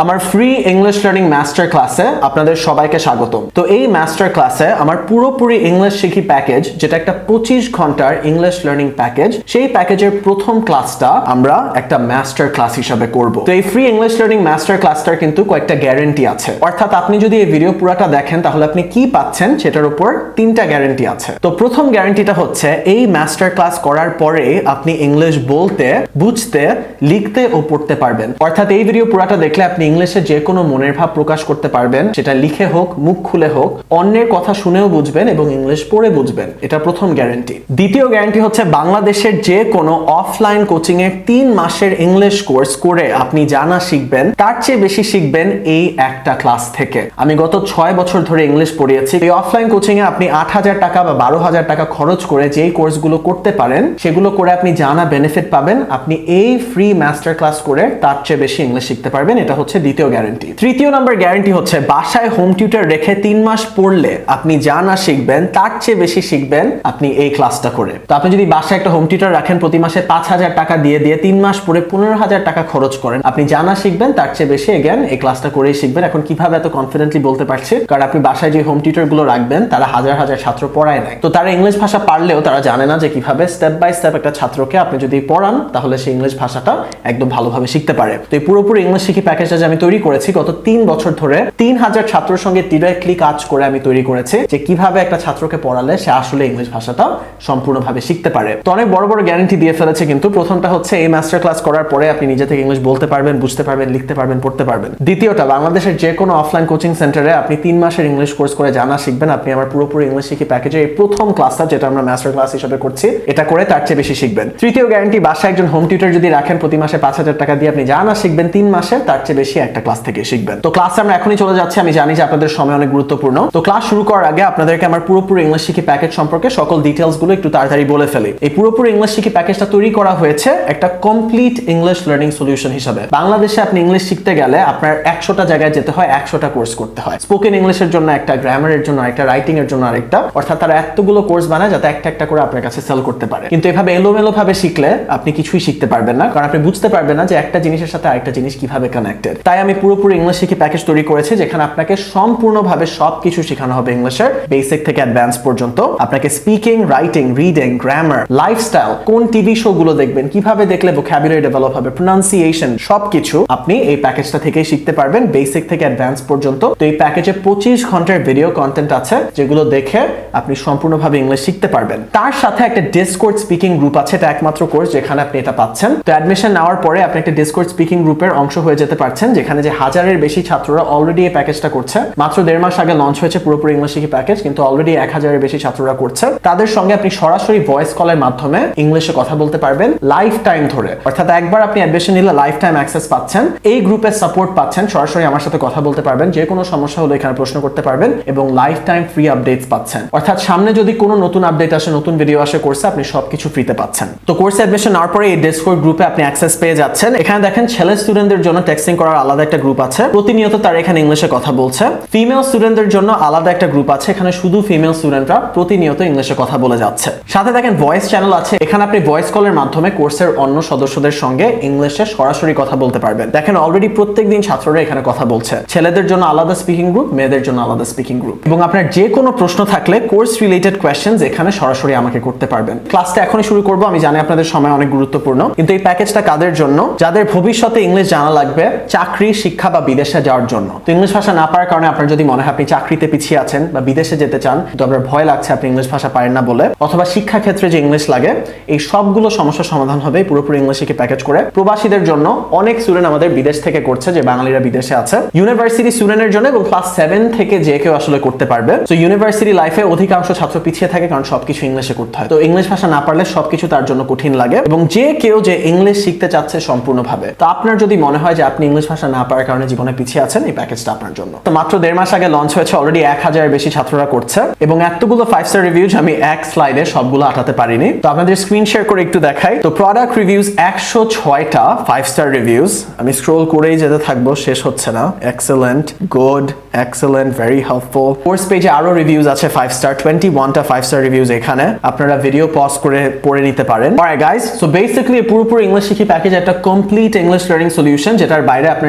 আমার free English learning master ক্লাসে আপনাদের সবাইকে স্বাগতম। তো এই মাস্টার ক্লাসে আমার পুরোপুরি ইংলিশ শিখি প্যাকেজ, যেটা একটা 25 ঘন্টার ইংলিশ লার্নিং প্যাকেজ, সেই প্যাকেজের প্রথম ক্লাসটা আমরা একটা মাস্টার ক্লাস হিসাবে করব। তো এই ফ্রি ইংলিশ লার্নিং মাস্টার ক্লাসটার কিন্তু কয়েকটা গ্যারান্টি আছে, অর্থাৎ আপনি যদি এই ভিডিও পুরোটা দেখেন তাহলে আপনি কি পাচ্ছেন সেটার উপর 3টা গ্যারান্টি আছে। তো প্রথম গ্যারান্টিটা হচ্ছে এই মাস্টার ক্লাস করার পরে আপনি ইংলিশ বলতে, বুঝতে, লিখতে ও পড়তে পারবেন। অর্থাৎ এই ভিডিও পুরোটা দেখলে আপনি ইংলিশে যে কোনো মনের ভাব প্রকাশ করতে পারবেন, সেটা লিখে হোক, মুখ খুলে হোক, অন্যের কথা শুনেও বুঝবেন এবং ইংলিশ পড়ে বুঝবেন। এটা প্রথম গ্যারান্টি। দ্বিতীয় গ্যারান্টি হচ্ছে বাংলাদেশের যে কোনো অফলাইন কোচিং এর 3 মাসের ইংলিশ কোর্স করে আপনি জানা শিখবেন, তার চেয়ে বেশি শিখবেন এই একটা ক্লাস থেকে। আমি গত 6 বছর ধরে ইংলিশ পড়িয়েছি। এই অফলাইন কোচিং এ আপনি 8,000 টাকা বা 12,000 টাকা খরচ করে যেই কোর্সগুলো করতে পারেন, সেগুলো করে আপনি জানা বেনিফিট পাবেন। আপনি এই ফ্রি মাস্টার ক্লাস করে তার চেয়ে বেশি ইংলিশ শিখতে পারবেন। এটা হচ্ছে দ্বিতীয় গ্যারান্টি। তৃতীয় নাম্বার গ্যারান্টি হচ্ছে বাসায় হোম টিউটর রেখে 3 মাস পড়লে আপনি যা না শিখবেন তার চেয়ে বেশি শিখবেন আপনি এই ক্লাসটা করে। তো আপনি যদি বাসায় একটা হোম টিউটর রাখেন, প্রতি মাসে 5,000 টাকা দিয়ে 3 মাস পরে 15,000 টাকা খরচ করেন, আপনি যা না শিখবেন তার চেয়ে বেশি এগেন এই ক্লাসটা করেই শিখবেন। এখন কিভাবে এত কনফিডেন্টলি বলতে পারছি? কারণ আপনি বাসায় যে হোম টিউটর গুলো রাখবেন তারা হাজার হাজার ছাত্র পড়ায় নাই। তো তারা ইংলিশ ভাষা পারলেও তারা জানে না যে কিভাবে স্টেপ বাই স্টেপ একটা ছাত্রকে আপনি যদি পড়ান তাহলে সেই ইংলিশ ভাষাটা একদম ভালোভাবে শিখতে পারে। তো এই পুরোপুরি ইংলিশ শিখি প্যাকেজটা যে আমি তৈরি করেছি গত 3 বছর ধরে 3000 ছাত্রের সঙ্গে ডিরেক্টলি কাজ করে আমি তৈরি করেছি যে কিভাবে একটা ছাত্রকে পড়ালে সে আসলে ইংলিশ ভাষাটা সম্পূর্ণভাবে শিখতে পারে। তো অনেক বড় বড় গ্যারান্টি দিয়ে ফেলেছে, কিন্তু প্রথমটা হচ্ছে এই মাস্টার ক্লাস করার পরে আপনি নিজে থেকে ইংলিশ বলতে পারবেন, বুঝতে পারবেন, লিখতে পারবেন, পড়তে পারবেন। দ্বিতীয়টা, বাংলাদেশের যে কোনো অফলাইন কোচিং সেন্টারে আপনি 3 মাসের ইংলিশ কোর্স করে জানা শিখবেন। আপনি আমার পুরোপুরি ইংলিশ শিখি প্যাকেজে এই প্রথম ক্লাসটা, যেটা আমরা মাস্টার ক্লাস হিসেবে করছি, এটা করে তার চেয়ে বেশি শিখবেন। তৃতীয় গ্যারান্টি, বাসায় একজন হোম টিউটর যদি রাখেন, প্রতি মাসে 5,000 টাকা দিয়ে আপনি জানা শিখবেন 3 মাসে, তার চেয়ে বেশি একটা ক্লাস থেকে শিখবেন। তো ক্লাসে আমরা এখনই চলে যাচ্ছি। আমি জানি যে আপনাদের সময় অনেক গুরুত্বপূর্ণ। তো ক্লাস শুরু করার আগে আপনাদেরকে আমার পুরোপুরি ইংলিশ শিখি প্যাকেজ সম্পর্কে সকল ডিটেইলস গুলো একটু তাড়াতাড়ি বলে ফেলি। এই পুরোপুরি ইংলিশ শিখি প্যাকেজটা তৈরি করা হয়েছে একটা কমপ্লিট ইংলিশ লার্নিং সলিউশন হিসেবে। বাংলাদেশে আপনি ইংলিশ শিখতে গেলে আপনার 100টা জায়গায় যেতে হয়, 100টা কোর্স করতে হয়। স্পোকেন ইংলিশের জন্য একটা, গ্রামারের জন্য আরেকটা, রাইটিং এর জন্য আরেকটা। অর্থাৎ তারা এতগুলো কোর্স বানায় যাতে একটা একটা করে আপনার কাছে সেল করতে পারে। কিন্তু এভাবে এলোমেলো ভাবে শিখলে আপনি কিছুই শিখতে পারবেন না, কারণ আপনি বুঝতে পারবেন না যে একটা জিনিসের সাথে আরেকটা জিনিস কিভাবে কানেক্টেড। তাই আমি পুরোপুরি ইংলিশ শিখি প্যাকেজ তৈরি করেছি, যেখানে আপনাকে সম্পূর্ণভাবে সবকিছু শেখানো হবে ইংলিশের বেসিক থেকে অ্যাডভান্স পর্যন্ত। আপনাকে speaking, writing, reading, grammar, lifestyle, কোন টিভি শো গুলো দেখবেন, কিভাবে দেখলে ভোকাবুলারি ডেভেলপ হবে, প্রোনাউন্সিয়েশন, সবকিছু আপনি এই প্যাকেজটা থেকেই শিখতে পারবেন, বেসিক থেকে অ্যাডভান্স পর্যন্ত। তো এই প্যাকেজে 25 ঘন্টার ভিডিও কন্টেন্ট আছে, যেগুলো দেখে আপনি সম্পূর্ণভাবে ইংলিশ শিখতে পারবেন। তার সাথে একটা ডিসকর্ড স্পিকিং গ্রুপ আছে, এটা একমাত্র কোর্স যেখানে আপনি এটা পাচ্ছেন। তো অ্যাডমিশন নেওয়ার পরে আপনি একটা ডিসকর্ড স্পিকিং গ্রুপের অংশ হয়ে যেতে পারছেন, যেখানে যে 1000-এর বেশি ছাত্ররা অলরেডি এই প্যাকেজটা করছে। মাত্র 1.5 মাস আগে লঞ্চ হয়েছে পুরোপুরি ইংলিশ শিখি প্যাকেজ, কিন্তু অলরেডি 1000-এর বেশি ছাত্ররা করছে। তাদের সঙ্গে আপনি সরাসরি ভয়েস কলের মাধ্যমে ইংলিশে কথা বলতে পারবেন লাইফ টাইম ধরে। অর্থাৎ একবার আপনি অ্যাডমিশন নিলে লাইফ টাইম অ্যাক্সেস পাচ্ছেন, এই গ্রুপে সাপোর্ট পাচ্ছেন, সরাসরি আমার সাথে কথা বলতে পারবেন, যে কোনো সমস্যা হলে এখানে প্রশ্ন করতে পারবেন, এবং লাইফ টাইম ফ্রি আপডেটস পাচ্ছেন। অর্থাৎ সামনে যদি কোনো নতুন আপডেট আসে, নতুন ভিডিও আসে কোর্সে, আপনি সবকিছু ফ্রিতে পাচ্ছেন। তো কোর্সে অ্যাডমিশন নেওয়ার পরে এই ডিসকর্ড গ্রুপে আপনি অ্যাক্সেস পেয়ে যাচ্ছেন। এখানে দেখেন ছেলে স্টুডেন্টদের জন্য টেক্সটিং করার আলাদা একটা গ্রুপ আছে, প্রতিনিয়ত তারা এখানে ইংলিশে কথা বলছে। ফিমেল স্টুডেন্টদের জন্য আলাদা একটা গ্রুপ আছে, এখানে শুধু ফিমেল স্টুডেন্টরা প্রতিনিয়ত ইংলিশে কথা বলে যাচ্ছে। সাথে দেখেন ভয়েস চ্যানেল আছে, এখানে আপনি ভয়েস কলের মাধ্যমে কোর্সের অন্য সদস্যদের সঙ্গে ইংলিশে সরাসরি কথা বলতে পারবেন। দেখেন অলরেডি প্রত্যেকদিন ছাত্ররা এখানে কথা বলছে। ছেলেদের জন্য আলাদা স্পিকিং গ্রুপ, মেয়েদের জন্য আলাদা স্পিকিং গ্রুপ। এবং আপনার যে কোনো প্রশ্ন থাকলে কোর্স রিলেটেড কোয়েশ্চেনস এখানে সরাসরি আমাকে করতে পারবেন। ক্লাসটা এখনই শুরু করব। আমি জানি আপনাদের সময় অনেক গুরুত্বপূর্ণ, কিন্তু এই প্যাকেজটা কাদের জন্য? যাদের ভবিষ্যতে ইংলিশ জানা লাগবে চাকরি, শিক্ষা বা বিদেশে যাওয়ার জন্য। তো ইংলিশ ভাষা না পারার কারণে আপনার যদি মনে হয় আপনি চাকরিতে পিছিয়ে আছেন বা বিদেশে যেতে চান, তো আপনার ভয় লাগছে আপনি ইংলিশ ভাষা পারেন না বলে, অথবা শিক্ষা ক্ষেত্রে যে ইংলিশ লাগে, এই সবগুলো সমস্যার সমাধান হবে পুরোপুরি ইংলিশ শিখে প্যাকেজ করে। প্রবাসীদের জন্য অনেক স্টুডেন্ট আমাদের বিদেশ থেকে করছে, যে বাঙালিরা বিদেশে আছে। ইউনিভার্সিটি স্টুডেন্টের জন্য এবং ক্লাস 7 থেকে যে কেউ আসলে করতে পারবে। তো ইউনিভার্সিটি লাইফে অধিকাংশ ছাত্র পিছিয়ে থাকে, কারণ সবকিছু ইংলিশে করতে হয়। তো ইংলিশ ভাষা না পারলে সবকিছু তার জন্য কঠিন লাগে, এবং যে কেউ যে ইংলিশ শিখতে চাচ্ছে সম্পূর্ণভাবে, তো আপনার যদি মনে হয় যে আপনি ইংলিশ ভাষা না পারার কারণে জীবনে পিছিয়ে আছেন, এই প্যাকেজটা আপনার জন্য। তো মাত্র 1.5 মাস আগে লঞ্চ হয়েছে, অলরেডি 1000-এর বেশি ছাত্ররা করছে, এবং এতগুলো 5-স্টার রিভিউজ আমি এক স্লাইডে সবগুলো আটাতে পারিনি। তো আপনাদের স্ক্রিন শেয়ার করে একটু দেখাই। তো প্রোডাক্ট রিভিউজ 106টা 5-স্টার রিভিউজ, আমি স্ক্রোল করেই যেতে থাকবো, শেষ হচ্ছে না। Excellent, good, excellent, very helpful. Course পেজে আরো রিভিউজ আছে 5-স্টার, 21টা 5-স্টার রিভিউজ এখানে। আপনারা ভিডিও পজ করে পড়ে নিতে পারেন। অলরাইট গাইস, সো বেসিক্যালি পুরোপুরি ইংলিশ শিখি প্যাকেজ একটা কমপ্লিট ইংলিশ লার্নিং সলিউশন, যেটার বাইরে আপনার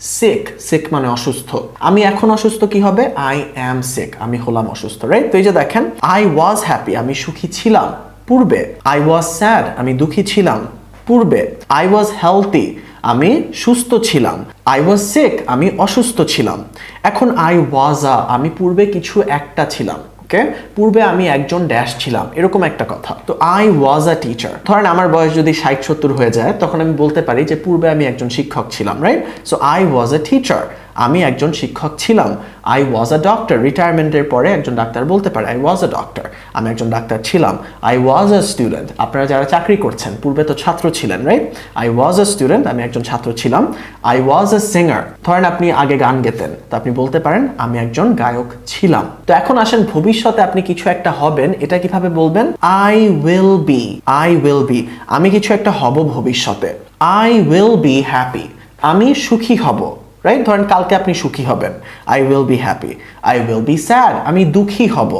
sick, sick মানে অসুস্থ। আমি এখন অসুস্থ কি হবে? I am sick, আমি হলাম অসুস্থ, রাইট? তো এই যে দেখেন, I was happy, আমি সুখী ছিলাম পূর্বে। I was sad, আমি দুঃখী ছিলাম পূর্বে। I was healthy, আমি সুস্থ ছিলাম। I was sick, আমি অসুস্থ ছিলাম। এখন I was a, আমি পূর্বে কিছু একটা ছিলাম। পূর্বে আমি একজন ড্যাশ ছিলাম, এরকম একটা কথা। তো আই ওয়াজ আ টিচার। ধরেন আমার বয়স যদি 60-70 হয়ে যায়, তখন আমি বলতে পারি যে পূর্বে আমি একজন শিক্ষক ছিলাম, right? So I was a teacher, আমি একজন শিক্ষক ছিলাম। আই ওয়াজ আ ডক্টর, রিটায়ারমেন্টের পরে একজন ডাক্তার বলতে পারে আই ওয়াজ আ ডক্টর, আমি একজন ডাক্তার ছিলাম। আই ওয়াজ আ স্টুডেন্ট, আপনারা যারা চাকরি করছেন পূর্বে তো ছাত্র ছিলেন, right? I was a student, আমি একজন ছাত্র ছিলাম। আই ওয়াজ আ সিঙ্গার, ধরেন আপনি আগে গান গেতেন, তো আপনি বলতে পারেন আমি একজন গায়ক ছিলাম। তো এখন আসেন ভবিষ্যতে আপনি কিছু একটা হবেন, এটা কিভাবে বলবেন? I will B, I will B, আমি কিছু একটা হব ভবিষ্যতে। আই উইল বি হ্যাপি, আমি সুখী হব, রাইট? ধরেন কালকে আপনি সুখী হবেন, I will be happy. I will be sad, আমি দুঃখী হব।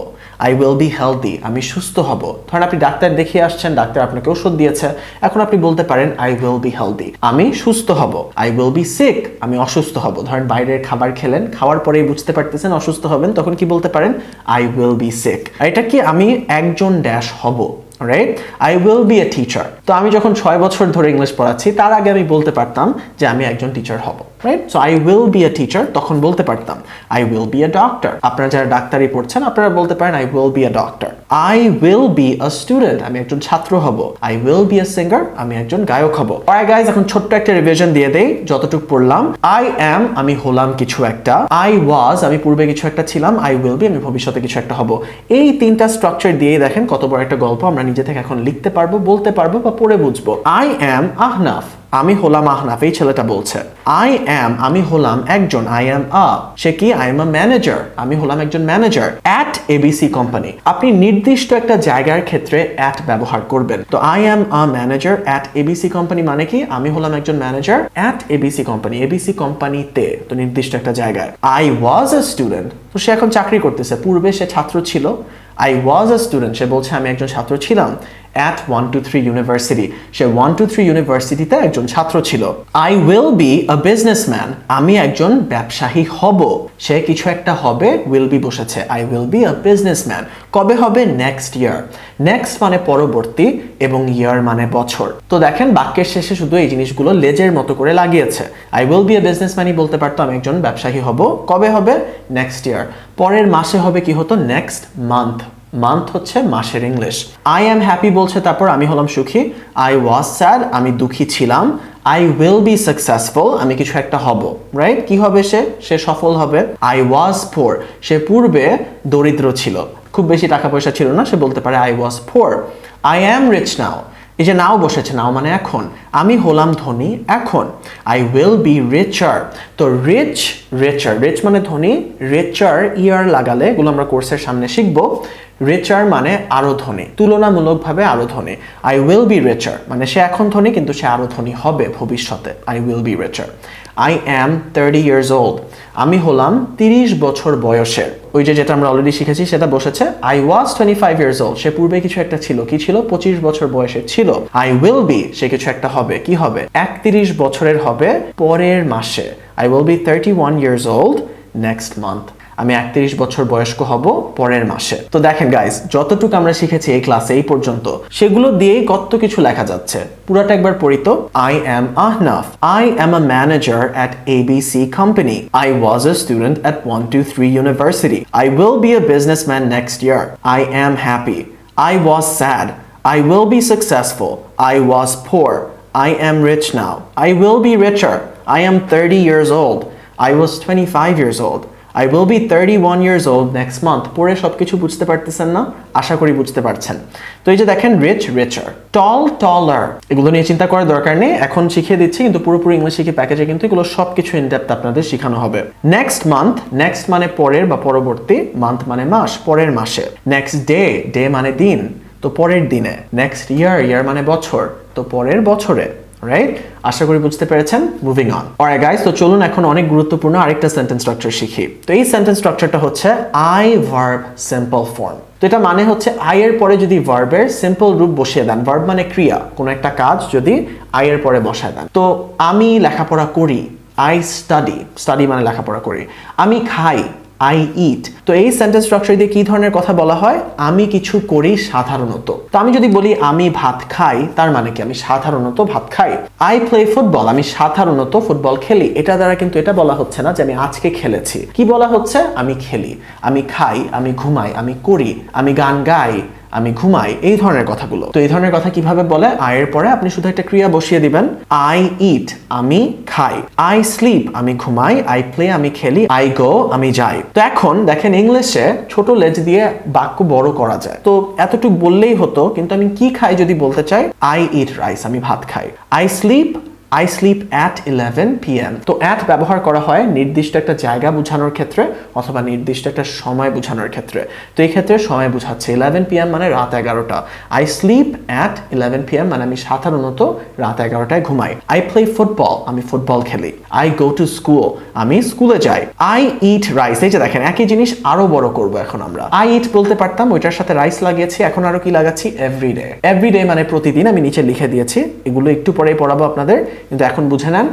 আই উইল বি হেলদি, আমি সুস্থ হব। ধরেন আপনি ডাক্তার দেখিয়ে আসছেন, ডাক্তার আপনাকে ওষুধ দিয়েছে, এখন আপনি বলতে পারেন আই উইল বি হেলদি, আমি সুস্থ হব। আই উইল বি সিক, আমি অসুস্থ হব। ধরেন বাইরের খাবার খেলেন, খাওয়ার পরেই বুঝতে পারতেছেন অসুস্থ হবেন, তখন কি বলতে পারেন? I will be sick. এটা কি? আমি একজন ড্যাশ হব, right? I will be a teacher. তো আমি যখন 6 বছর ধরে ইংলিশ পড়াচ্ছি, তার আগে আমি বলতে পারতাম যে আমি একজন টিচার হব, right? So I will be a teacher, তখন বলতে পারতাম। I will be a doctor, আপনারা যারা ডাক্তারি পড়ছেন আপনারা বলতে পারেন I will be a doctor. I will be a student, আমি একজন ছাত্র হব। I will be a singer, আমি একজন গায়ক হব। অলরাইট গাইস, এখন ছোট্ট একটা রিভিশন দিয়ে দেই যতটুকু পড়লাম। আই অ্যাম, আমি হলাম কিছু একটা। আই ওয়াজ, আমি পূর্বে কিছু একটা ছিলাম। আই উইল বি, আমি ভবিষ্যতে কিছু একটা হব। এই তিনটা স্ট্রাকচার দিয়ে দেখেন কত বড় একটা গল্প আমরা নিজে থেকে এখন লিখতে পারবো, বলতে পারবো বা পড়ে বুঝবো। আই অ্যাম আহনাফ, আমি হলাম আহনাফ, এই ছেলেটা বলছে। আই অ্যাম, আমি হলাম একজন। আই অ্যাম আ, সে কি? আই এম আ ম্যানেজার, আমি হলাম একজন ম্যানেজার অ্যাট এবিসি কোম্পানি। আপনি নির্দিষ্ট একটা জায়গার ক্ষেত্রে অ্যাট ব্যবহার করবেন। তো I am a manager at ABC company মানে কি? আমি হলাম একজন manager at ABC company, ABC কোম্পানিতে, তো নির্দিষ্ট একটা জায়গায়। আই ওয়াজ আ স্টুডেন্ট, তো সে এখন চাকরি করতেছে, পূর্বে সে ছাত্র ছিল। আই ওয়াজ আ স্টুডেন্ট, সে বলছে আমি একজন ছাত্র ছিলাম at 123 ইউনিভার্সিটি, সে 123 ইউনিভার্সিটিতে একজন ছাত্র ছিল। I will be a businessman, আমি একজন ব্যবসায়ী হব। সে কিছু একটা হবে, উইল বি বসেছে। I will be a businessman, কবে হবে? Next year. নেক্সট মানে পরবর্তী এবং ইয়ার মানে বছর। তো দেখেন বাক্যের শেষে শুধু এই জিনিসগুলো লেজের মতো করে লাগিয়েছে। আই উইল বি আ বিজনেসম্যানই বলতে পারতো আমি একজন ব্যবসায়ী হব, কবে হবে? Next year. পরের মাসে হবে কি হতো? Next month. মান্থ হচ্ছে মাসের ইংলিশ। আই অ্যাম হ্যাপি বলছে, তারপর আমি হলাম সুখী। আই ওয়াজ স্যাড, আমি দুঃখী ছিলাম। আই উইল বি সাকসেসফুল, আমি কিছু একটা হব, রাইট? কি হবে সে? সে সফল হবে। আই ওয়াজ পোর, সে পূর্বে দরিদ্র ছিল, খুব বেশি টাকা পয়সা ছিল না, সে বলতে পারে I was poor. I am rich now, এই যে নাও বসেছে, নাও মানে এখন, আমি হলাম ধনী এখন। আই উইল বি রিচার, তো রিচ, রিচার, রিচ মানে ধনী, রিচার ইয়ার লাগালে, এগুলো আমরা কোর্সের সামনে শিখবো। রিচার মানে আরো ধনী, তুলনামূলকভাবে আরো ধনী। আই উইল বি রিচার মানে সে এখন ধনী কিন্তু সে আরো ধনী হবে ভবিষ্যতে। I will be richer. I am 30 years old, আমি হলাম 30 বছর বয়সের। ওই যে যেটা আমরা অলরেডি শিখেছি সেটা বসেছে। আই ওয়াজ 25 years old, সে পূর্বে কিছু একটা ছিল, কি ছিল? 25 বছর বয়সেের ছিল। আই উইল বি, সে কিছু একটা হবে, কি হবে? 31 বছরের হবে পরের মাসে। I will B 31 years old next month, আমি 31 বছর বয়স্ক হব পরের মাসে। তো দেখেন গাইস, যতটুকু আমরা শিখেছি এই ক্লাসে এই পর্যন্ত, সেগুলো দিয়েই কত কিছু লেখা যাচ্ছে। পুরোটা একবার পড়ি তো। I am Ahnaf, I am a manager at ABC company. I was a student at 123 university. I will be a businessman next year. I am happy. I was sad. I will be successful. I was poor. I am rich now. I will be richer. I am 30 years old. I was 25 years old. I will be 31 years old next month. পরে সবকিছু বুঝতে পারতেছেন না? আশা করি বুঝতে পারছেন। তো এই যে দেখেন, রিচ, রিচার, টল, টলার, এগুলো নিয়ে চিন্তা করার দরকার নেই, এখন শিখিয়ে দিচ্ছি, কিন্তু পুরোপুরি ইংলিশ শিখি প্যাকেজে কিন্তু এগুলো সবকিছু ইন ডেপথ আপনাদের শেখানো হবে। নেক্সট মান্থ, নেক্সট মানে পরের বা পরবর্তী, মান্থ মানে মাস, পরের মাসে। নেক্সট ডে, ডে মানে দিন, তো পরের দিনে। নেক্সট ইয়ার, ইয়ার মানে বছর, তো পরের বছরে, রাইট? আশা করি বুঝতে পেরেছেন। Moving on. অলরাইট গাইস, তো চলুন এখন অনেক গুরুত্বপূর্ণ আরেকটা সেন্টেন্স স্ট্রাকচার শিখি। তো এই সেন্টেন্স স্ট্রাকচারটা হচ্ছে আই ভার্ব সিম্পল ফর্ম। তো এটা মানে হচ্ছে আই এর পরে যদি ভার্বের সিম্পল রূপ বসিয়ে দেন, ভার্ব মানে ক্রিয়া, কোনো একটা কাজ যদি আই এর পরে বসায় দেন। তো আমি লেখাপড়া করি, আই স্টাডি মানে লেখাপড়া করি। আমি খাই, আই ইট। তো এই সেন্টেন্স স্ট্রাকচার দিয়ে কি ধরনের কথা বলা হয়? আমি কিছু করি সাধারণত। তো আমি যদি বলি আমি ভাত খাই, তার মানে কি? আমি সাধারণত ভাত খাই। আই প্লে ফুটবল, আমি সাধারণত ফুটবল খেলি। এটা দ্বারা কিন্তু এটা বলা হচ্ছে না যে আমি আজকে খেলেছি। কি বলা হচ্ছে? আমি খেলি, আমি খাই, আমি ঘুমাই, আমি করি, আমি গান গাই, আমি ঘুমাই, এই ধরনের কথাগুলো। তো এই ধরনের কথা কিভাবে বলে? আই এর পরে আপনি শুধু একটা ক্রিয়া বসিয়ে দিবেন। আই ইট, আমি খাই। আই স্লিপ, আমি ঘুমাই। আই প্লে, আমি খেলি। আই গো, আমি যাই। তো এখন দেখেন ইংলিশে ছোট লেজ দিয়ে বাক্য বড় করা যায়। তো এতটুকু বললেই হতো, কিন্তু আমি কি খাই যদি বলতে চাই, আই ইট রাইস, আমি ভাত খাই। I sleep at 11 p.m. তো at ব্যবহার করা হয় নির্দিষ্ট একটা জায়গা বোঝানোর ক্ষেত্রে অথবা নির্দিষ্ট একটা সময় বোঝানোর ক্ষেত্রে। তো এই ক্ষেত্রে সময় বোঝাচ্ছে। 11 p.m. মানে রাত 11টা। I sleep at 11 p.m. মানে আমি সাধারণত রাত 11টায় ঘুমাই। I play football, আমি ফুটবল খেলি। I go to school, আমি স্কুলে যাই। I eat rice, এই যে দেখেন একই জিনিস আরো বড় করব এখন আমরা। I eat বলতে পারতাম, ওইটার সাথে রাইস লাগিয়েছি, এখন আরো কি লাগাচ্ছি? এভরিডে। এভরিডে মানে প্রতিদিন, আমি নিচে লিখে দিয়েছি। এগুলো একটু পরেই পড়াবো আপনাদের, কিন্তু এখন বুঝে নেন।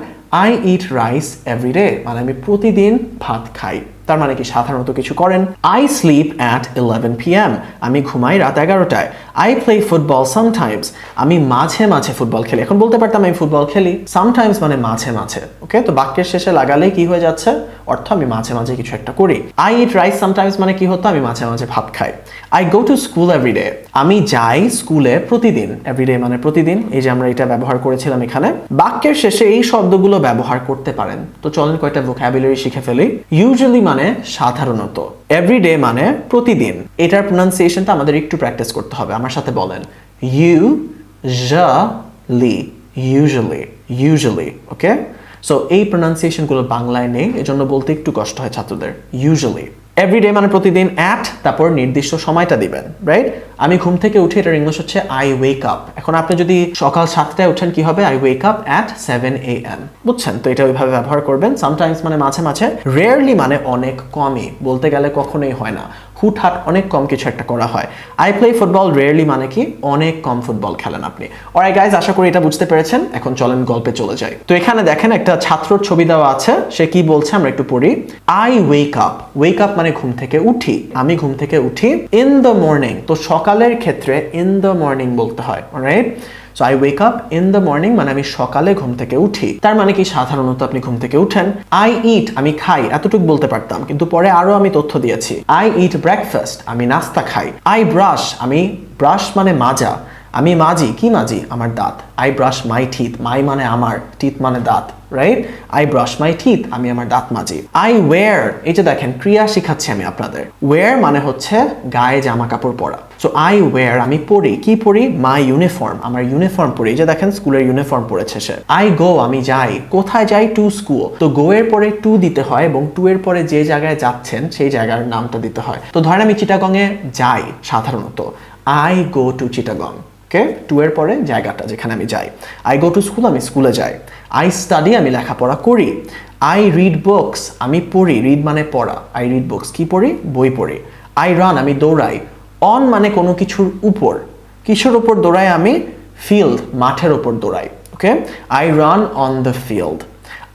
I eat rice every day মানে আমি প্রতিদিন ভাত খাই। তার মানে কি? সাধারণত কিছু করেন। I sleep at 11 p.m. আমি ঘুমাই রাত 11টায়। I play football sometimes, আমি মাঝে মাঝে ফুটবল খেলি। এখন বলতে পারতাম আমি ফুটবল খেলি। sometimes মানে মাঝে মাঝে। ওকে, তো বাক্যের শেষে লাগালেই কি হয়ে যাচ্ছে? অর্থ আমি মাঝে মাঝে কিছু একটা করি। I eat rice sometimes মানে কি হতো? আমি মাঝে মাঝে ভাত খাই। I go to school every day, আমি যাই স্কুলে প্রতিদিন। everyday মানে প্রতিদিন, এই যে আমরা এটা ব্যবহার করেছিলাম এখানে। বাক্যের শেষে এই শব্দগুলো ব্যবহার করতে পারেন। তো চলেন কয়টা ভোকাবুলারি শিখে ফেলি। ইউজুয়ালি মানে সাধারণত, এভরিডে মানে প্রতিদিন। এটার প্রনাউন্সিয়েশনটা আমাদের একটু প্র্যাকটিস করতে হবে। আমার সাথে বলেন, ইউজুয়ালি। ওকে, সো এই প্রনাউন্সিয়েশনগুলো বাংলায় নেই, এজন্য বলতে একটু কষ্ট হয় ছাত্রদের। ইউজুয়ালি এভরিডে মানে প্রতিদিন, অ্যাট তারপর নির্দিষ্ট সময়টা দিবেন, রাইট? আমি ঘুম থেকে উঠে, এটার ইংলিশ হচ্ছে আই ওয়েক আপ। এখন আপনি যদি সকাল 7টায় উঠেন কি হবে? I wake up at 7 a.m. বুঝছেন? তো এটা ওইভাবে ব্যবহার করবেন। সামটাইমস মানে মাঝে মাঝে। রেয়ারলি মানে অনেক কমই, বলতে গেলে কখনোই হয় না, হুটহাট অনেক কম কিছু একটা করা হয়। আই প্লে ফুটবল রেয়ারলি মানে কি? অনেক কম ফুটবল খেলেন আপনি। অলরাইট গাইজ, আশা করি এটা বুঝতে পেরেছেন। এখন চলেন গল্পে চলে যাই। তো এখানে দেখেন একটা ছাত্রর ছবি দেওয়া আছে, সে কি বলছে আমরা একটু পড়ি। আই ওয়েক আপ মানে ঘুম থেকে উঠি, আমি ঘুম থেকে উঠি। ইন দ্য মর্নিং, তো সকালের ক্ষেত্রে ইন দ্য মর্নিং বলতে হয়, alright? So I wake up in the morning মানে আমি সকালে ঘুম থেকে উঠি। তার মানে কি? সাধারণত আপনি ঘুম থেকে উঠেন। আই ইট, আমি খাই, এতটুকু বলতে পারতাম, কিন্তু পরে আরো আমি তথ্য দিয়েছি। আই ইট ব্রেকফাস্ট, আমি নাস্তা খাই। আই ব্রাশ, আমি ব্রাশ মানে মাজা, আমি মাজি। কি মাজি? আমার দাঁত। আই ব্রাশ মাই টিথ, মাই মানে আমার, টিথ মানে দাঁত, right? I brush my teeth, আমি আমার দাঁত মাজি। আই ওয়্যার, এই যে দেখেন ক্রিয়া শিখাচ্ছি আমি আপনাদের। ওয়্যার মানে হচ্ছে গায়ে জামা কাপড় পরা। সো আই ওয়্যার, আমি পরি। কি পরি? মাই ইউনিফর্ম, আমার ইউনিফর্ম পরি। এই যে দেখেন স্কুলের ইউনিফর্ম পরেছে সে। আই গো, আমি যাই। কোথায় যাই? To school. তো গো এর পরে টু দিতে হয় এবং টু এর পরে যে জায়গায় যাচ্ছেন সেই জায়গার নামটা দিতে হয়। তো ধরেন আমি চিটাগংয়ে যাই সাধারণত, I go to Chittagong. Okay, to এর পরে জায়গাটা যেখানে আমি যাই। আই গো টু স্কুল, আমি স্কুলে যাই। আই স্টাডি, আমি লেখাপড়া করি। আই রিড বুকস, আমি পড়ি। রিড মানে পড়া। আই রিড বুকস, কি পড়ি? বই পড়ি। আই রান, আমি দৌড়াই। অন মানে কোনো কিছুর উপর, কিসের উপর দৌড়াই আমি? ফিল্ড, মাঠের উপর দৌড়াই। Okay, I run on the field.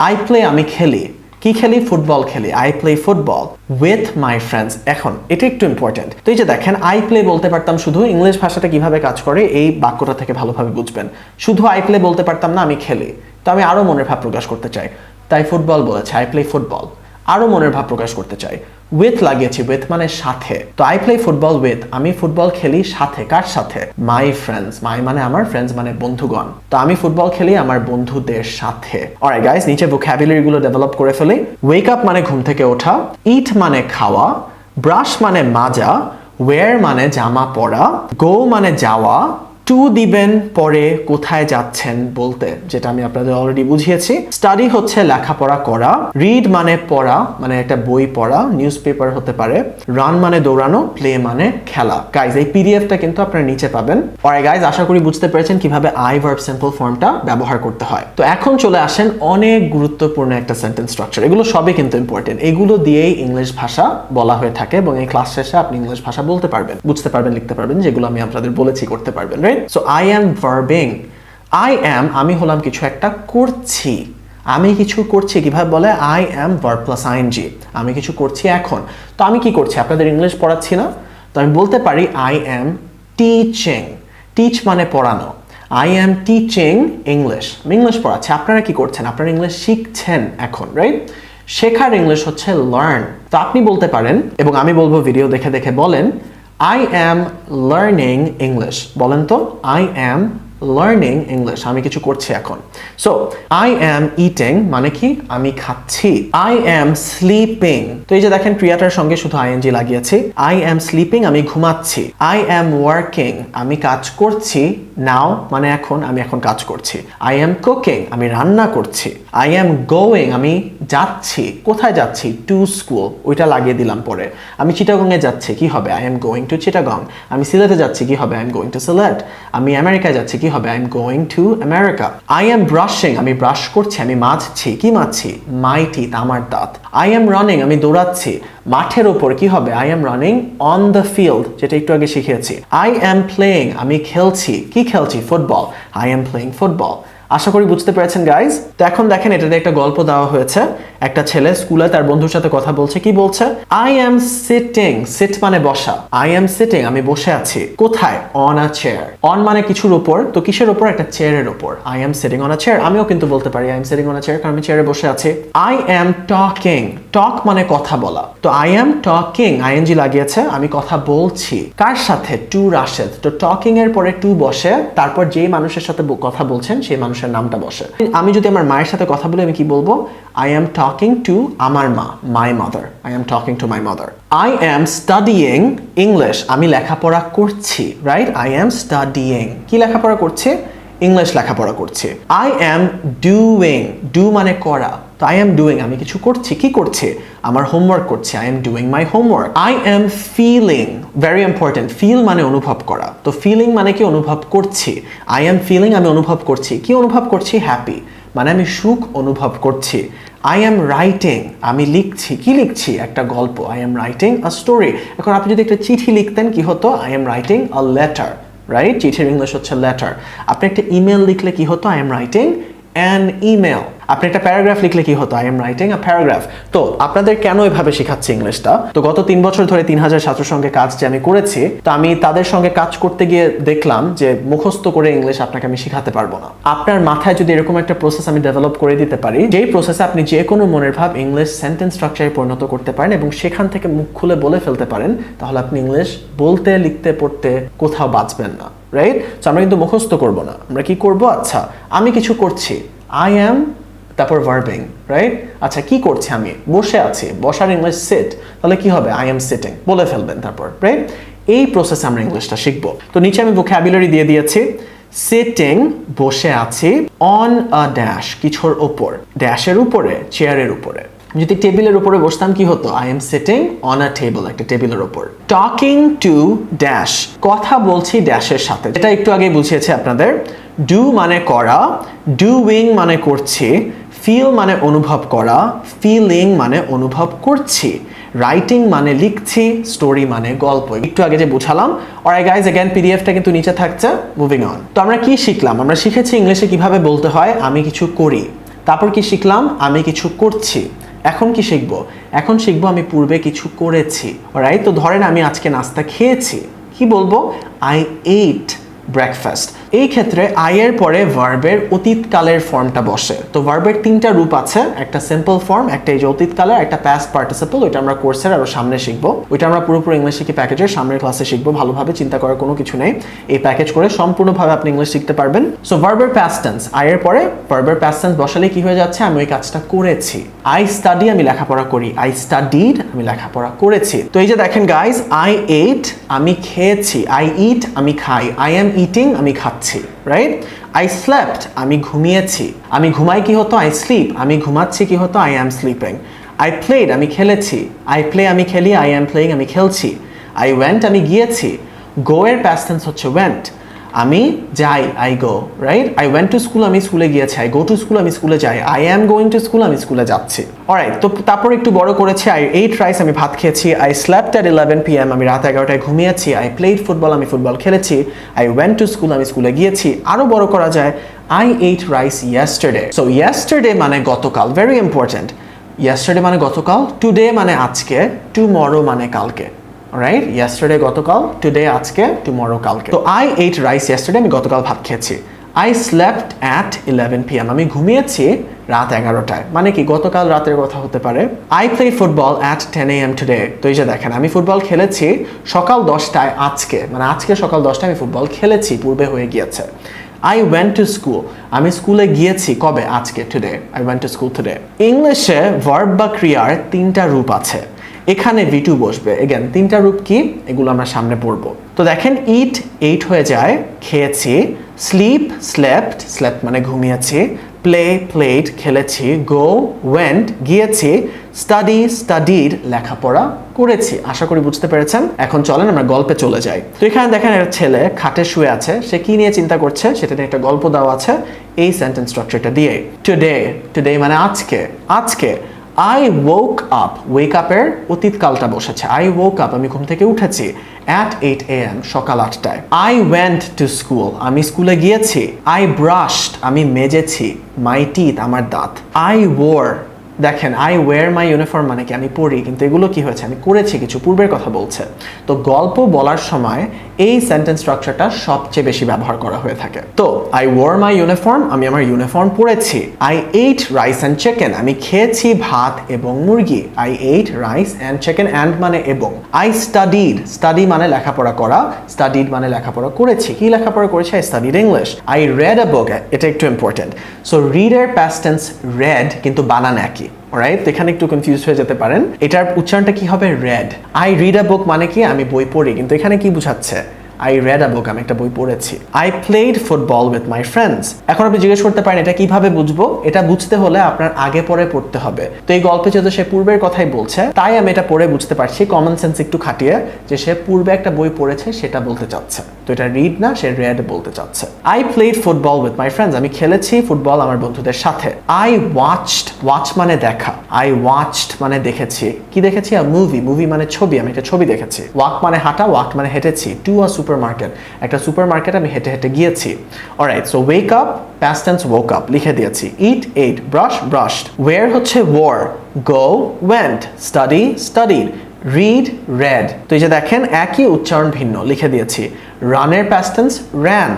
I play, আমি খেলি। কি খেলি? ফুটবল খেলি। I play football with my friends. এখন এটা একটু ইম্পর্টেন্ট। তো এই যে দেখেন আই প্লে বলতে পারতাম শুধু, ইংলিশ ভাষাটা কিভাবে কাজ করে এই বাক্যটা থেকে ভালোভাবে বুঝবেন। শুধু আই প্লে বলতে পারতাম না, আমি খেলি। তো আমি আরো মনের ভাব প্রকাশ করতে চাই, তাই ফুটবল বলেছে, আই প্লে ফুটবল। আরো মনের ভাব প্রকাশ করতে চাই, উইথ লাগিয়েছি। উইথ মানে সাথে। তো আই প্লে ফুটবল উইথ, আমি ফুটবল খেলি সাথে। কার সাথে? My friends. মাই মানে আমার, ফ্রেন্ডস মানে বন্ধুগণ। তো আমি ফুটবল খেলি আমার বন্ধুদের সাথে। অলরাইট গাইস, নিচে ভোকাবুলারি গুলো ডেভেলপ করে ফেলি। ওয়েক আপ মানে ঘুম থেকে ওঠা। ইট মানে খাওয়া। ব্রাশ মানে মাজা। ওয়্যার মানে জামা পরা। গো মানে যাওয়া। টু দিবেন পরে কোথায় যাচ্ছেন বলতে, যেটা আমি আপনাদের অলরেডি বুঝিয়েছি। স্টাডি হচ্ছে লেখাপড়া করা। রিড মানে পড়া, মানে একটা বই পড়া, নিউজ পেপার হতে পারে। রান মানে দৌড়ানো। প্লে মানে খেলা। গাইজ, এই পিডিএফটা কিন্তু আপনারা নিচে পাবেন। অলরাইট গাইজ, আশা করি বুঝতে পেরেছেন কিভাবে আই ভার্ব সিম্পল ফর্মটা ব্যবহার করতে হয়। তো এখন চলে আসেন অনেক গুরুত্বপূর্ণ একটা সেন্টেন্স স্ট্রাকচার। এগুলো সবই কিন্তু ইম্পর্টেন্ট। এগুলো দিয়েই ইংলিশ ভাষা বলা হয়ে থাকে এবং এই ক্লাস শেষে আপনি ইংলিশ ভাষা বলতে পারবেন, বুঝতে পারবেন, লিখতে পারবেন, যেগুলো আমি আপনাদের বলেছি করতে পারবেন, right? So I am verbing. I am, আমি হলাম কিছু একটা করছি। আমি কিছু করছি কিভাবে বলে I am verb plus ING. আমি কিছু করছি এখন। তো আমি কি করছি? আপনাদের ইংলিশ পড়াচ্ছি না, তো আমি বলতে পারি আই অ্যাম টিচিং। টিচ মানে পড়ানো। I am teaching English. আমি ইংলিশ পড়াচ্ছি। আপনারা কি করছেন? আপনারা ইংলিশ শিখছেন এখন, রাইট? শেখার ইংলিশ হচ্ছে লার্ন। তো আপনি বলতে পারেন, এবং আমি বলবো ভিডিও দেখে দেখে বলেন, I am learning English. বলেন তো, I am learning English. আমি কিছু করছি এখন। So, I am eating মানে কি? আমি খাচ্ছি। I am sleeping. তো এই যে দেখেন ক্রিয়াটার সঙ্গে শুধু ing লাগিয়েছি। I am sleeping আমি ঘুমাচ্ছি। I am working আমি কাজ করছি। Now মানে এখন, আমি এখন কাজ করছি। I am cooking আমি রান্না করছি। I am going আমি যাচ্ছি। কোথায় যাচ্ছি? To school। ওইটা লাগিয়ে দিলাম পরে। আমি চিটাগংয়ে যাচ্ছি, কি হবে? I am going to Chittagong। আমি সিলেটে যাচ্ছি, কি হবে? I am going to Sylhet। আমি আমেরিকায় যাচ্ছি, কি হবে? I am going to America। I am brushing আমি ব্রাশ করছি, আমি মাজছি। কি মাজছি? My teeth আমার দাঁত। I am running আমি দৌড়াচ্ছি মাঠের উপর, কি হবে? I am running on the field, যেটা একটু আগে শিখিয়েছি। I am playing আমি খেলছি। কি খেলছি? Football. I am playing football। আশা করি বুঝতে পেরেছেন গাইজ। তো এখন দেখেন এটাতে একটা গল্প দেওয়া হয়েছে। একটা ছেলে স্কুলে তার বন্ধুর সাথে কথা বলছে। কি বলছে? I am sitting। সিট মানে বসা। I am sitting আমি বসে আছি। কোথায়? On a chair। On মানে কিছুর উপর, তো কিসের উপর? একটা চেয়ারের উপর। I am sitting on a chair। আমিও কিন্তু বলতে পারি I am sitting on a chair, কারণ আমি চেয়ারে বসে আছি। I am talking। টক মানে কথা বলা। তো I am talking ing লাগিয়েছে, আমি কথা বলছি। কার সাথে? টু রাশেদ। তো টকিং এর পরে টু বসে, তারপর যেই মানুষের সাথে কথা বলছেন সেই মানুষের নামটা বসে। আমি যদি আমার মায়ের সাথে কথা বলি, আমি কি বলবো? I am talking to আমার মা, my mother। I am talking to my mother। I am studying English আমি লেখাপড়া করছি, রাইট? I am studying কি লেখাপড়া করছি? ইংলিশ লেখাপড়া করছি। I am doing do মানে করা। তো I am doing আমি কিছু করছি। কি করছি? আমার হোমওয়ার্ক করছি। I am doing my homework। I am feeling very important। feel মানে অনুভব করা। তো feeling মানে কি? অনুভব করছি। I am feeling আমি অনুভব করছি। কি অনুভব করছি? হ্যাপি মানে আমি সুখ অনুভব করছি। I am writing আমি লিখছি। কি লিখছি? একটা গল্প। I am writing a story। এখন আপনি যদি একটা চিঠি লিখতেন, কি হতো? I am writing a letter, right? চিঠির ইংলিশ হচ্ছে লেটার। আপনি একটা ইমেল লিখলে কি হতো? I am writing an email। আপনি একটা প্যারাগ্রাফ লিখলে কি হতো? I am writing a paragraph। তো আপনাদের কেন এভাবে শেখাচ্ছি ইংলিশটা? তো গত 3 বছর ধরে 3000 ছাত্রের সঙ্গে কাজ যে আমি করেছি, তো আমি তাদের সঙ্গে কাজ করতে গিয়ে দেখলাম যে মুখস্থ করে ইংলিশ আপনাকে আমি শেখাতে পারবো না। আপনার মাথায় যদি এরকম একটা প্রসেস আমি ডেভেলপ করে দিতে পারি, যেই প্রসেসে আপনি যে কোনো মনের ভাব ইংলিশ সেন্টেন্স স্ট্রাকচারে পরিণত করতে পারেন এবং সেখান থেকে মুখ খুলে বলে ফেলতে পারেন, তাহলে আপনি ইংলিশ বলতে, লিখতে, পড়তে কোথাও বাঁচবেন না, রাইট? তো আমরা কিন্তু মুখস্থ করব না। আমরা কি করব? আচ্ছা, আমি কিছু করছি। I am তারপর ভার্বিং, রাইট? আচ্ছা, কি করছি? আমি বসে আছি। বসার ইংলিশ সিট। তাহলে কি হবে? I am sitting বলে ফেলবেন তারপর, রাইট? এই প্রসেসে আমরা ইংলিশটা শিখবো। তো নিচে আমি ভোকাবুলারি দিয়ে দিয়েছি। সিটিং বসে আছি, অন আ ড্যাশ কিছুর উপর, ড্যাশের উপরে, চেয়ারের উপরে। যদি টেবিলের উপরে বসতাম, কি হতো? I am sitting on a table একটা টেবিলের উপর। টকিং টু ড্যাশ কথা বলছি ড্যাশের সাথে, এটা একটু আগে বুঝিয়েছি আপনাদের। ডু মানে করা, ডুইং মানে করছি, ফিল মানে অনুভব করা, ফিলিং মানে অনুভব করছি, রাইটিং মানে লিখছি, স্টোরি মানে গল্প। একটু আগে যে বুঝালাম। অলরাইট গাইজ, अगेन পিডিএফটা কিন্তু নিচে থাকছে। Moving on. তো আমরা কি শিখলাম? আমরা শিখেছি ইংলিশে কিভাবে বলতে হয় আমি কিছু করি। তারপর কি শিখলাম? আমি কিছু করছি। এখন কি শিখবো? এখন শিখবো আমি পূর্বে কিছু করেছি। অলরাইট? তো ধরেন আমি আজকে নাস্তা খেয়েছি, কি বলবো? I ate breakfast. এই ক্ষেত্রে আই এর পরে ভার্বের অতীতকালের ফর্মটা বসে। তো ভার্বের 3টা রূপ আছে, একটা সিম্পল ফর্ম, একটা এই যে অতীতকালের, একটা পাস্ট পার্টিসিপল। ওইটা আমরা কোর্সের আরো সামনে শিখবো। ওইটা আমরা পুরোপুরি ইংলিশ শিখি প্যাকেজের সামনের ক্লাসে শিখবো। ভালোভাবে চিন্তা করার কোনো কিছু নেই। এই প্যাকেজ করে সম্পূর্ণভাবে আপনি ইংলিশ শিখতে পারবেন। সো ভার্বের পাস্ট টেন্স, আই এর পরে ভার্বের পাস্ট টেন্স বসালে কি হয়ে যাচ্ছে? আমি ওই কাজটা করেছি। আই স্টাডি আমি লেখাপড়া করি। আই স্টাডিড আমি লেখাপড়া করেছি। তো এই যে দেখেন গাইজ, আই এট আমি খেয়েছি। আই ইট আমি খাই। আই এম ইটিং আমি খাচ্ছি, রাইট? আই স্লেপ্ট আমি ঘুমিয়েছি। আমি ঘুমাই কি হতো? I sleep. আমি ঘুমাচ্ছি কি হতো? I am sleeping. I played আমি খেলেছি। আই প্লে আমি খেলি। আই অ্যাম প্লেইং আমি খেলছি। আই ওয়েন্ট আমি গিয়েছি। গো এর পাস্ট টেন্স হচ্ছে ওয়েন্ট। আমি যাই, I go, right? I went to school আমি স্কুলে গিয়েছি। আই গো টু স্কুল আমি স্কুলে যাই। I am going to school আমি স্কুলে যাচ্ছি। অলরাইট, তো তারপর একটু বড় করেছি। আই এইট রাইস আমি ভাত খেয়েছি। আই স্ল্যাপড অ্যাট 11 PM আমি রাত 11টায় ঘুমিয়েছি। আই প্লেড ফুটবল আমি ফুটবল খেলেছি। আই ওয়েন্ট টু স্কুল আমি স্কুলে গিয়েছি। আরো বড় করা যায়। I ate rice yesterday. So yesterday মানে গতকাল, very important. Yesterday মানে গতকাল, today মানে আজকে, tomorrow মানে কালকে। Alright? Yesterday গতকাল, today আজকে, tomorrow কালকে। তো I ate rice yesterday, আমি গতকাল ভাত খেয়েছি। I slept at 11 p.m. আমি ঘুমিয়েছি রাত 11টায়। মানে কি গতকাল রাতের কথা হতে পারে। I played football at 10 a.m. today. তো এই যে দেখেন আমি ফুটবল খেলেছি সকাল 10টায় আজকে। মানে আজকে সকাল 10টায় আমি ফুটবল খেলেছি, পূর্বে হয়ে গিয়েছে। I went to school. আমি স্কুলে গিয়েছি কবে? আজকে, today. I went to school today. ইংলিশে ভার্ব বা ক্রিয়ার তিনটা রূপ আছে। এখানে V2 বসবে। এগেন তিনটা রূপ কি? এগুলো আমরা সামনে পড়বো। তো দেখেন eat, ate হয়ে যায় খেয়েছি, sleep, slept, slept মানে ঘুমিয়েছি, play, played খেলেছি, go, went গিয়েছি, study, studied লেখাপড়া করেছি। আশা করি বুঝতে পেরেছেন। এখন চলেন আমরা গল্পে চলে যাই। তো এখানে দেখেন একটা ছেলে খাটে শুয়ে আছে, সে কি নিয়ে চিন্তা করছে সেটা নিয়ে একটা গল্প দেওয়া আছে এই সেন্টেন্স স্ট্রাকচারটা দিয়ে। today, today মানে আজকে, আজকে I woke up, wake up এর অতীতকালটা বসেছে। I woke up আমি ঘুম থেকে উঠেছি at 8 a.m. সকাল 8টায়। I went to school আমি স্কুলে গিয়েছি। I brushed আমি মেজেছি my teeth আমার দাঁত। I wore দেখেন I wear my uniform মানে কি আমি পরি, কিন্তু এগুলো কি হয়েছে আমি করেছি কিছু, পূর্বের কথা বলছে। তো গল্প বলার সময় এই সেন্টেন্স স্ট্রাকচারটা সবচেয়ে বেশি ব্যবহার করা হয়ে থাকে। তো I wore my uniform আমি আমার ইউনিফর্ম পরেছি। I ate rice and chicken আমি খেয়েছি ভাত এবং মুরগি। I ate rice and chicken, and মানে এবং। I studied, study মানে লেখাপড়া করা, studied মানে লেখাপড়া করেছি। কি লেখাপড়া করেছি? I studied English. I read a book, এটা একটু ইম্পর্টেন্ট। সো read এর past tense read কিন্তু বানান একই। Alright? তো এখানে একটু কনফিউজ হয়ে যেতে পারেন। এটার উচ্চারণটা কি হবে? read. I read a book মানে কি আমি বই পড়ি, কিন্তু এখানে কি বোঝাচ্ছে? I read a book আমি একটা বই পড়েছি। I played football with my friends. এখন আপনি জিজ্ঞেস করতে পারেন এটা কিভাবে বুঝবো? এটা বুঝতে হলে আপনার আগে পরে পড়তে হবে। তো এই গল্পে যেহেতু সে পূর্বের কথাই বলছে, তাই আমি এটা পড়ে বুঝতে পারছি কমন সেন্স একটু খাটিয়ে যে সে পূর্বে একটা বই পড়েছে সেটা বলতে চাচ্ছে। তো এটা রিড না, সে রেড বলতে চাচ্ছে। I played football with my friends আমি খেলেছি ফুটবল আমার বন্ধুদের সাথে। I watched, watch মানে দেখা, I watched মানে দেখেছি। কি দেখেছি? a movie, movie মানে ছবি, আমি একটা ছবি দেখেছি। walk মানে হাঁটা, walked মানে হেঁটেছি। to a supermarket, একটা সুপারমার্কেট আমি হেঁটে হেঁটে গিয়েছি। Alright, so wake up past tense woke up লিখে দিয়েছি। eat, ate, brush, brushed, wear হচ্ছে wore, go, went, study, studied, read, read। তো এই যে দেখেন একই উচ্চারণ ভিন্ন, লিখে দিয়েছি। রানের past tense ran,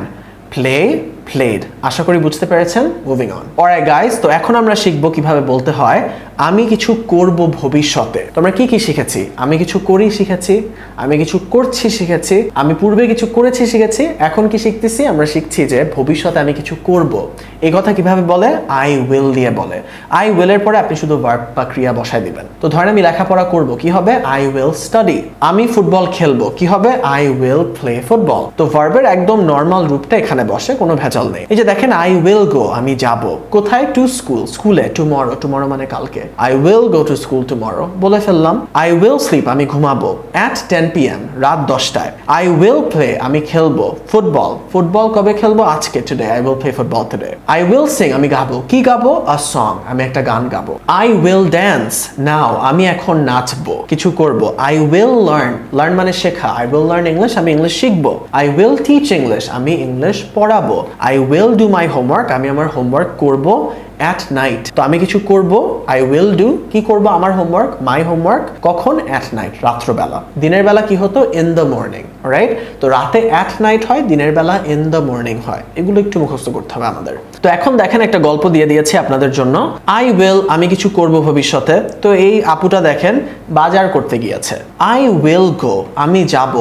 play, played। আশা করি বুঝতে পেরেছেন। Moving on. অলরাইট গাইস, তো এখন আমরা শিখবো কিভাবে বলতে হয় আমি কিছু করব ভবিষ্যতে। তোমরা কি কি শিখেছি? আমি কিছু করি শিখেছি, আমি কিছু করছি শিখেছি, আমি পূর্বে কিছু করেছি শিখেছি। এখন কি শিখতেছি? আমরা শিখছি যে ভবিষ্যতে আমি কিছু করব। এই কথা কিভাবে বলে? I will দিয়ে বলে। I will এর পরে আপনি শুধু ভার্ব বা ক্রিয়া বসায় দিবেন। তো ধরেন আমি লেখাপড়া করব, কি হবে? I will study। আমি ফুটবল খেলবো, কি হবে? I will play football। তো ভার্বের একদম নরমাল রূপটা এখানে বসে, কোনো ভেজাল নেই। এই যে দেখেন I will go আমি যাব। কোথায়? to school, স্কুলে। tomorrow, tomorrow মানে কালকে। I will go to school tomorrow বলে ফেললাম। I will sleep আমি ঘুমাবো at 10 p.m. রাত 10টায়। I will play আমি খেলবো ফুটবল। ফুটবল কবে খেলবো? আজকে, today। I will play football today. I will sing আমি গাবো। কি গাবো? a song আমি একটা গান গাবো। I will dance now আমি এখন নাচবো, কিছু করব। I will learn, learn মানে শেখা। I will learn English আমি ইংলিশ শিখবো। I will teach English আমি ইংলিশ পড়াবো। I will do my homework আমি আমার হোমওয়ার্ক করব at night। তো আমি কিছু করব, I will do, কি করব? আমার হোমওয়ার্ক, my homework। কখন? at night, রাত্রবেলা। দিনের বেলা কি হতো? in the morning, right? তো রাতে at night হয়, দিনের বেলা in the morning হয়। এগুলো একটু মুখস্থ করতে হবে আমাদের। তো এখন দেখেন একটা গল্প দিয়ে দিয়েছি আপনাদের জন্য। I will আমি কিছু করব ভবিষ্যতে। তো এই আপুটা দেখেন বাজার করতে গিয়েছে। I will go আমি যাব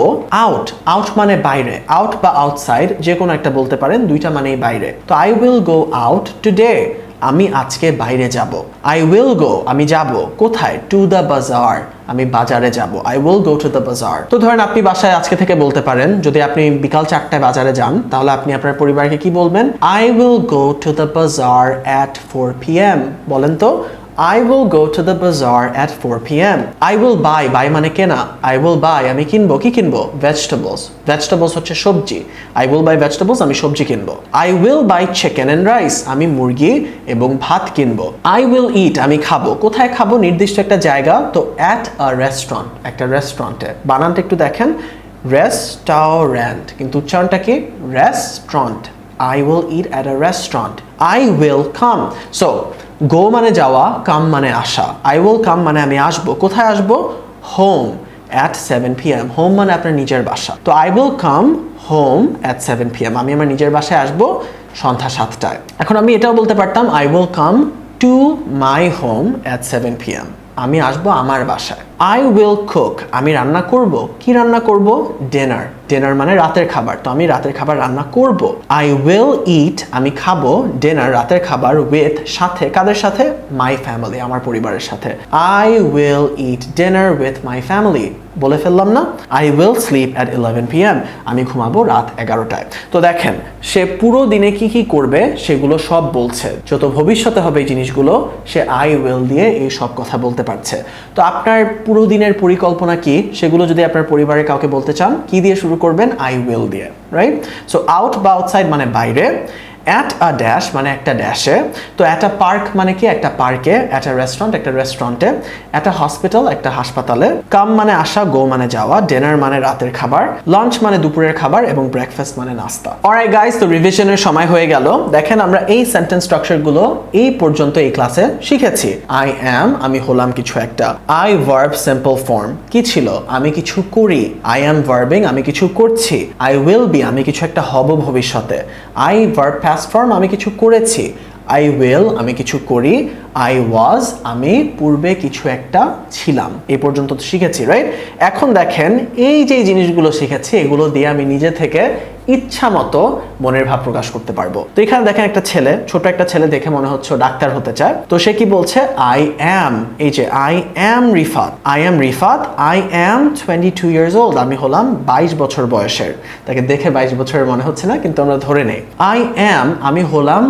out, out মানে বাইরে, out বা outside যে কোনো একটা বলতে পারেন, দুইটা মানেই বাইরে। তো I will go out today আমি আজকে বাইরে যাব। I will go আমি যাব কোথায়? to the bazaar আমি বাজারে যাব। I will go to the bazaar। তো ধরেন আপনি বাসায় আজকে থেকে বলতে পারেন, যদি আপনি বিকাল 4টায় বাজারে যান তাহলে আপনি আপনার পরিবারকে কি বলবেন? I will go to the bazaar at 4 p.m. বলেন তো। I will go to the bazaar at 4 p.m. I will buy, buy মানে কেনা। I will buy আমি কিনবো, কি কিনবো? vegetables, vegetables হচ্ছে সবজি। I will buy vegetables আমি সবজি কিনবো। I will buy chicken and rice আমি মুরগি এবং ভাত কিনবো। I will eat আমি খাবো। কোথায় খাবো? নির্দিষ্ট একটা জায়গা। তো at a restaurant, একটা রেস্টুরেন্টে। বানানটা একটু দেখেন, রেস্টুরেন্ট, কিন্তু উচ্চারণটা কি? Restaurant. I will eat at a restaurant. I will come. So go মানে যাওয়া, come মানে আসা। I will come মানে আমি আসবো। কোথায় আসবো? Home at 7 p.m. Home মানে আপনার নিজের বাসা। তো I will come home at 7 p.m. আমি আমার নিজের বাসায় আসবো সন্ধ্যা 7টায়। এখন আমি এটাও বলতে পারতাম I will come to my home at 7 p.m. আমি আসবো আমার বাসায়। I will cook, আমি রান্না করব। কি রান্না করব? ডিনার। ডিনার মানে রাতের খাবার। তো আমি রাতের খাবার রান্না করব। I will eat, আমি খাবো ডিনার রাতের খাবার with, সাথে, কাদের সাথে? My family, আমার পরিবারের সাথে। I will eat dinner with my family, বলে ফেললাম না? I will sleep at 11 p.m. আমি ঘুমাবো রাত 11টায়। তো দেখেন সে পুরো দিনে কি কি করবে সেগুলো সব বলছে। যত ভবিষ্যতে হবে এই জিনিসগুলো সে I will দিয়ে এই সব কথা বলতে পারছে। তো আপনার পুরো দিনের পরিকল্পনা কি সেগুলো যদি আপনার পরিবারের কাউকে বলতে চান কি দিয়ে শুরু করবেন? I will দিয়ে, রাইট? সো আউট বা আউটসাইড মানে বাইরে, at a dash মানে একটা ড্যাশে, তো at a park মানে কি? একটা পার্কে, at a restaurant একটা রেস্টুরেন্টে, at a hospital একটা হাসপাতালে, come মানে আসা, go মানে যাওয়া, dinner মানে রাতের খাবার, lunch মানে দুপুরের খাবার এবং breakfast মানে নাস্তা। অলরাইট গাইস, তো রিভিশনের সময় হয়ে গেল। দেখেন আমরা এই সেন্টেন্স স্ট্রাকচার গুলো এই পর্যন্ত এই ক্লাসে শিখেছি। I am, আমি হলাম কিছু একটা। I verb simple form, কি ছিল? আমি কিছু করি। I am verbing, আমি কিছু করছি। I will be, আমি কিছু একটা হব ভবিষ্যতে। I verb past form, আমি কিছু করেছি। I will, আমি কিছু করি। I was, আমি পূর্বে কিছু একটা ছিলাম। এই পর্যন্ত তো শিখেছি, রাইট? এখন দেখেন এই যে জিনিসগুলো শিখেছি এগুলো দিয়ে আমি নিজে থেকে ইচ্ছা মতো মনের ভাব প্রকাশ করতে পারবো। তো এখানে দেখেন একটা ছেলে, ছোট একটা ছেলে, দেখে মনে হচ্ছে ডাক্তার হতে চায়। তো সে কি বলছে? I am, এই যে I am Rifat. I am Rifat, I am 22 years old, আমি হলাম 22 বছর বয়সের। তাকে দেখে 22 বছরের মনে হচ্ছে না, কিন্তু আমরা ধরে নেই। I am, আমি হলাম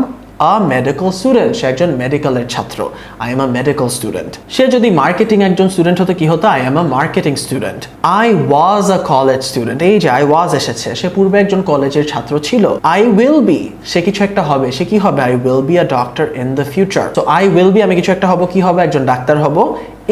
a medical student, সে একজন মেডিকেলের ছাত্র। I am a medical student. সে যদি মার্কেটিং একজন স্টুডেন্ট হতো কি হতো? I am a marketing student. I was a college student, এই যে I was এসেছে, সে পূর্বে একজন কলেজের ছাত্র ছিল। I will be, সে কিছু একটা হবে, সে কি হবে? I will be a doctor in the future. So I will be, আমি কিছু একটা হব, কি হবে? একজন ডাক্তার হব।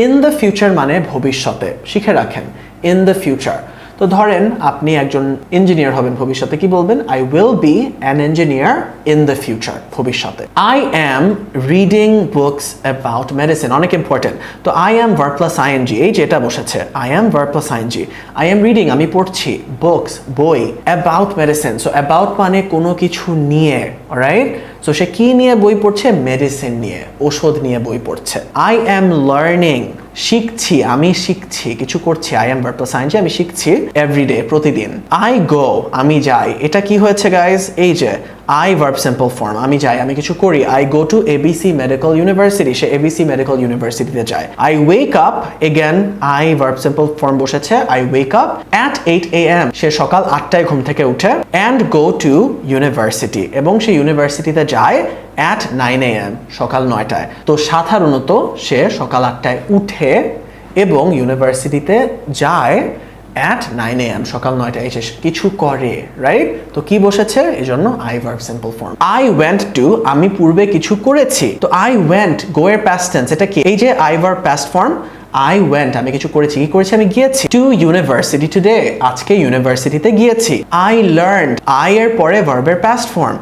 In the future মানে ভবিষ্যতে, শিখে রাখেন in the future। তো ধরেন আপনি একজন ইঞ্জিনিয়ার হবেন ভবিষ্যতে, কি বলবেন? I will be an engineer in the future, ভবিষ্যতে। I am reading books about medicine, অনেক ইম্পর্টেন্ট। তো I am verb plus ing, এই যেটা বসেছে I am verb plus ing। I am reading, আমি পড়ছি, books বই, about medicine, so about মানে কোনো কিছু নিয়ে, রাইট? সো সে কি নিয়ে বই পড়ছে? মেডিসিন নিয়ে, ওষুধ নিয়ে বই পড়ছে। I am learning, শিখছি, আমি শিখছি, কিছু করছি। I am verb plus ing, আমি শিখছি এভরিডে, প্রতিদিন। I go, আমি যাই। এটা কি হয়েছে গাইজ? এই যে I verb simple form, আমি যাই, আমি কিছু করি। I go to ABC Medical University, say ABC Medical University তে যায়। I wake up, again I verb simple form বসেছে। I wake up at 8 a.m, সে সকাল 8টায় ঘুম থেকে উঠে। And go to university, এবং সে ইউনিভার্সিটিতে যায় at 9 a.m, সকাল 9টায়। তো সাধারণত সে সকাল 8টায় উঠে এবং ইউনিভার্সিটিতে যায় at 9 a.m, সকাল 9টায় এসে কিছু করে, রাইট? তো কি বসেছে? এই জন্য I verb simple form। I went to, আমি পূর্বে কিছু করেছি। তো I went, go এর past tense, এটা কি? এই যে I verb past form, I went, আমি কিছু করেছি, কি করেছি? আমি গিয়েছি। To university today, আজকে ইউনিভার্সিটিতে গিয়েছি। I learned, I এর পরে verb এর past form,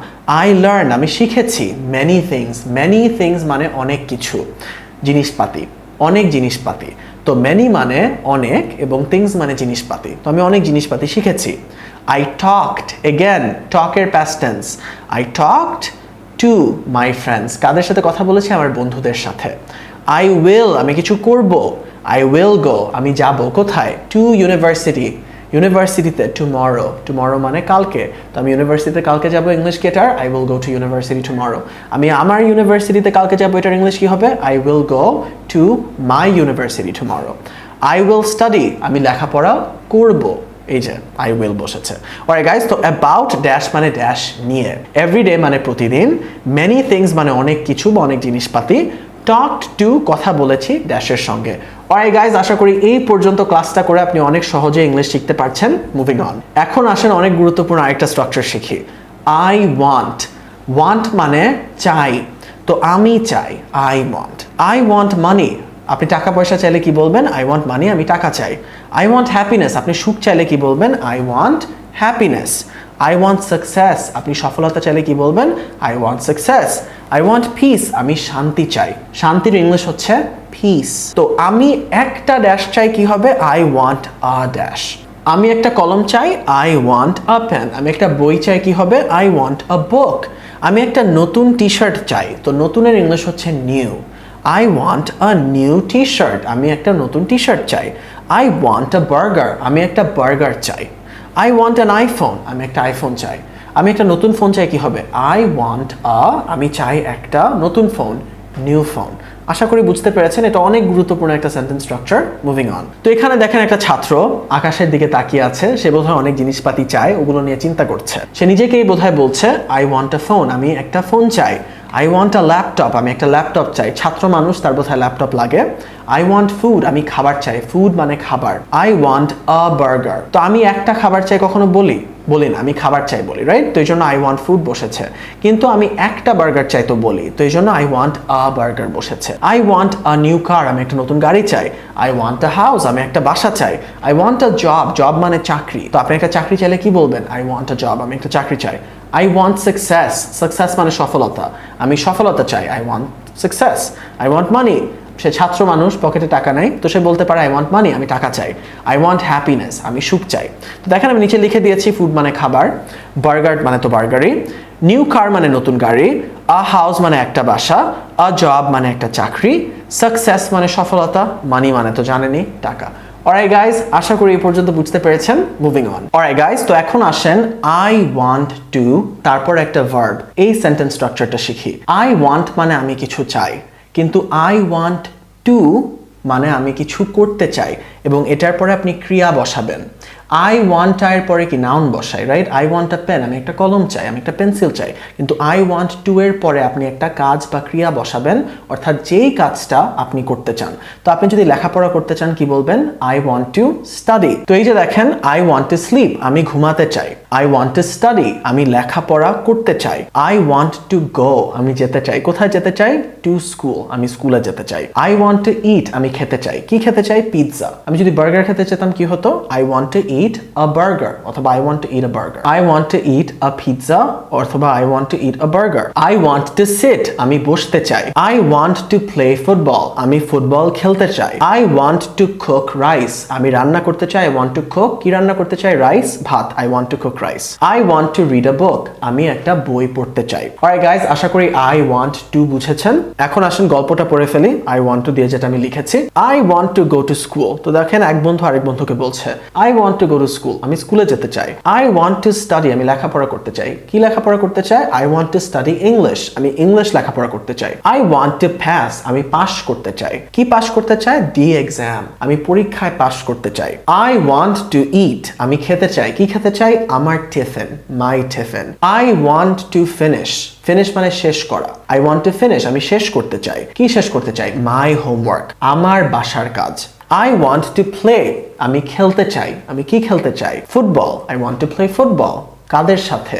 I learned, আমি শিখেছি। Many things, many things মানে অনেক কিছু, জিনিসপাতি, অনেক জিনিসপাতি। তো many মানে অনেক এবং things মানে জিনিসপাতি। তো আমি অনেক জিনিসপাতি শিখেছি। I talked, again talk এর past tense, I talked to my friends, কাদের সাথে কথা বলেছি? আমার বন্ধুদের সাথে। I will, আমি কিছু করব। I will go, আমি যাব কোথায়? To university, ইউনিভার্সিটিতে। টুমরো, টুমরো মানে কালকে। তো আমি ইউনিভার্সিটিতে কালকে যাব, ইংলিশ কি এটার? I will go to university tomorrow। আমি আমার ইউনিভার্সিটিতে কালকে যাব, এটার ইংলিশ কি হবে? I will go to my university tomorrow। I will study, আমি লেখাপড়া করব। এই যে I will বসেছে। অলরাইট গাইস, তো about ড্যাশ মানে ড্যাশ নিয়ে, এভরিডে মানে প্রতিদিন, many things মানে অনেক কিছু বা অনেক জিনিসপাতি, talked to কথা বলেছি ড্যাশের সঙ্গে। অলরাইট গাইস, আশা করি এই পর্যন্ত ক্লাসটা করে আপনি অনেক সহজে ইংলিশ শিখতে পারছেন। মুভিং অন, এখন আসেন অনেক গুরুত্বপূর্ণ আরেকটা স্ট্রাকচার শিখি। I want, want মানে চাই। তো আমি চাই, I want money, আপনি টাকা পয়সা চাইলে কি বলবেন? I want money, আমি টাকা চাই। I want happiness, আপনি সুখ চাইলে কি বলবেন? I want happiness। I want success, আপনি সফলতা চাইলে কি বলবেন? I want success. I want peace, আমি শান্তি চাই। শান্তির ইংলিশ হচ্ছে peace। তো আমি একটা ড্যাশ চাই কি হবে? I want a dash। আমি একটা কলম চাই, I want a pen। আমি একটা বই চাই কি হবে? I want a book। আমি একটা নতুন টি-শার্ট চাই, তো নতুনের ইংলিশ হচ্ছে new। I want a new t-shirt, আমি একটা নতুন টি-শার্ট চাই। I want a burger, আমি একটা বার্গার চাই। I want an iPhone, আমি একটা আইফোন চাই। আমি একটা নতুন ফোন চাই কি হবে? I want a, আমি চাই একটা নতুন ফোন, নিউ ফোন। আশা করি বুঝতে পেরেছেন, এটা অনেক গুরুত্বপূর্ণ একটা সেন্টেন্স স্ট্রাকচার। Moving on. তো এখানে দেখেন একটা ছাত্র আকাশের দিকে তাকিয়ে আছে, সে বোধহয় অনেক জিনিসপাতি চায়, ওগুলো নিয়ে চিন্তা করছে। সে নিজেকেই বোধহয় বলছে I want a phone, আমি একটা ফোন চাই। I want a laptop, আমি একটা ল্যাপটপ চাই। ছাত্র মানুষ, তার বোধহয় ল্যাপটপ লাগে। I want food, আমি খাবার চাই। ফুড মানে খাবার। I want a burger, তো আমি একটা খাবার চাই কখনো বলি না, আমি খাবার চাই বলি, রাইট? তো এই জন্য I want food বসেছে। কিন্তু আমি একটা বার্গার চাই তো বলি, তো এই জন্য I want a burger বসেছে। I want a new car, আমি একটা নতুন গাড়ি চাই। I want a house, আমি একটা বাসা চাই। I want a job, job মানে চাকরি। তো আপনি একটা চাকরি চাইলে কি বলবেন? I want a job, আমি একটা চাকরি চাই। I want success, success মানে সফলতা। আমি সফলতা চাই। I want success. I want money, সে ছাত্র মানুষ, পকেটে টাকা নাই, তো সে বলতে পারে I want money, আমি টাকা চাই। I want happiness, আমি সুখ চাই। তো দেখেন আমি নিচে লিখে দিয়েছি ফুড মানে খাবার, বার্গার মানে তো বার্গারই, নিউ কার মানে নতুন গাড়ি, আ হাউস মানে একটা বাসা, আ জব মানে একটা চাকরি, সাকসেস মানে সফলতা, মানি মানে তো জানেনই টাকা। অলরাইট গাইস, আশা করি এই পর্যন্ত বুঝতে পেরেছেন। Moving on. অলরাইট গাইস, তো এখন আসেন I want to, তারপর একটা ভার্ব, এই সেন্টেন্স স্ট্রাকচারটা শিখি। I want মানে আমি কিছু চাই, কিন্তু I want to মানে আমি কিছু করতে চাই, এবং এটার পরে আপনি ক্রিয়া বসাবেন। I want এর পরে কি নাউন বসাই, right? I want a pen, আমি একটা কলম চাই, আমি একটা পেন্সিল চাই। কিন্তু I want to এর পরে আপনি একটা কাজ বা ক্রিয়া বসাবেন, অর্থাৎ যেই কাজটা আপনি করতে চান। তো আপনি যদি লেখাপড়া করতে চান কি বলবেন? I want to study। তো এই যে দেখেন I want to sleep, আমি ঘুমাতে চাই। I want to study, আমি লেখাপড়া করতে চাই। I want to go, আমি যেতে চাই। কোথায় যেতে চাই? To school, আমি স্কুলে যেতে চাই। I want to eat, আমি খেতে চাই। কি খেতে চাই? পিৎজা। আমি যদি বার্গার খেতে চাইতাম কি হতো? I want to eat a burger, অথবা I want to eat a burger। I want to eat a pizza, অথবা I want to eat a burger। I want to sit, আমি বসতে চাই। I want to play football, আমি football খেলতে চাই। I want to cook rice, আমি রান্না করতে চাই। I want to cook, কি রান্না করতে চাই? রাইস, ভাত। I want to cook rice। I want to read a book, আমি একটা বই পড়তে চাই। অলরাইট গাইস, আশা করি I want to বুঝেছেন। এখন আসেন গল্পটা পড়ে ফেলি। I want to দিয়ে যেটা আমি লিখেছি, I want to go to school। তো দেখেন এক বন্ধু আরেক বন্ধুকে বলছে I want to go to school, আমি স্কুলে যেতে চাই। I want to study, আমি লেখাপড়া করতে চাই। কি লেখাপড়া করতে চাই? I want to study English, আমি ইংলিশ লেখাপড়া করতে চাই। I want to pass, আমি পাস করতে চাই। কি পাস করতে চাই? the exam, আমি পরীক্ষায় পাস করতে চাই। I want to eat, আমি খেতে চাই। কি খেতে চাই? আমার tiffin, my tiffin। I want to finish, finish মানে শেষ করা। I want to finish, আমি শেষ করতে চাই। কি শেষ করতে চাই? my homework, আমার বাসার কাজ। I want to play, আমি খেলতে চাই। আমি কি খেলতে চাই? Football. I want to play football, কাদের সাথে?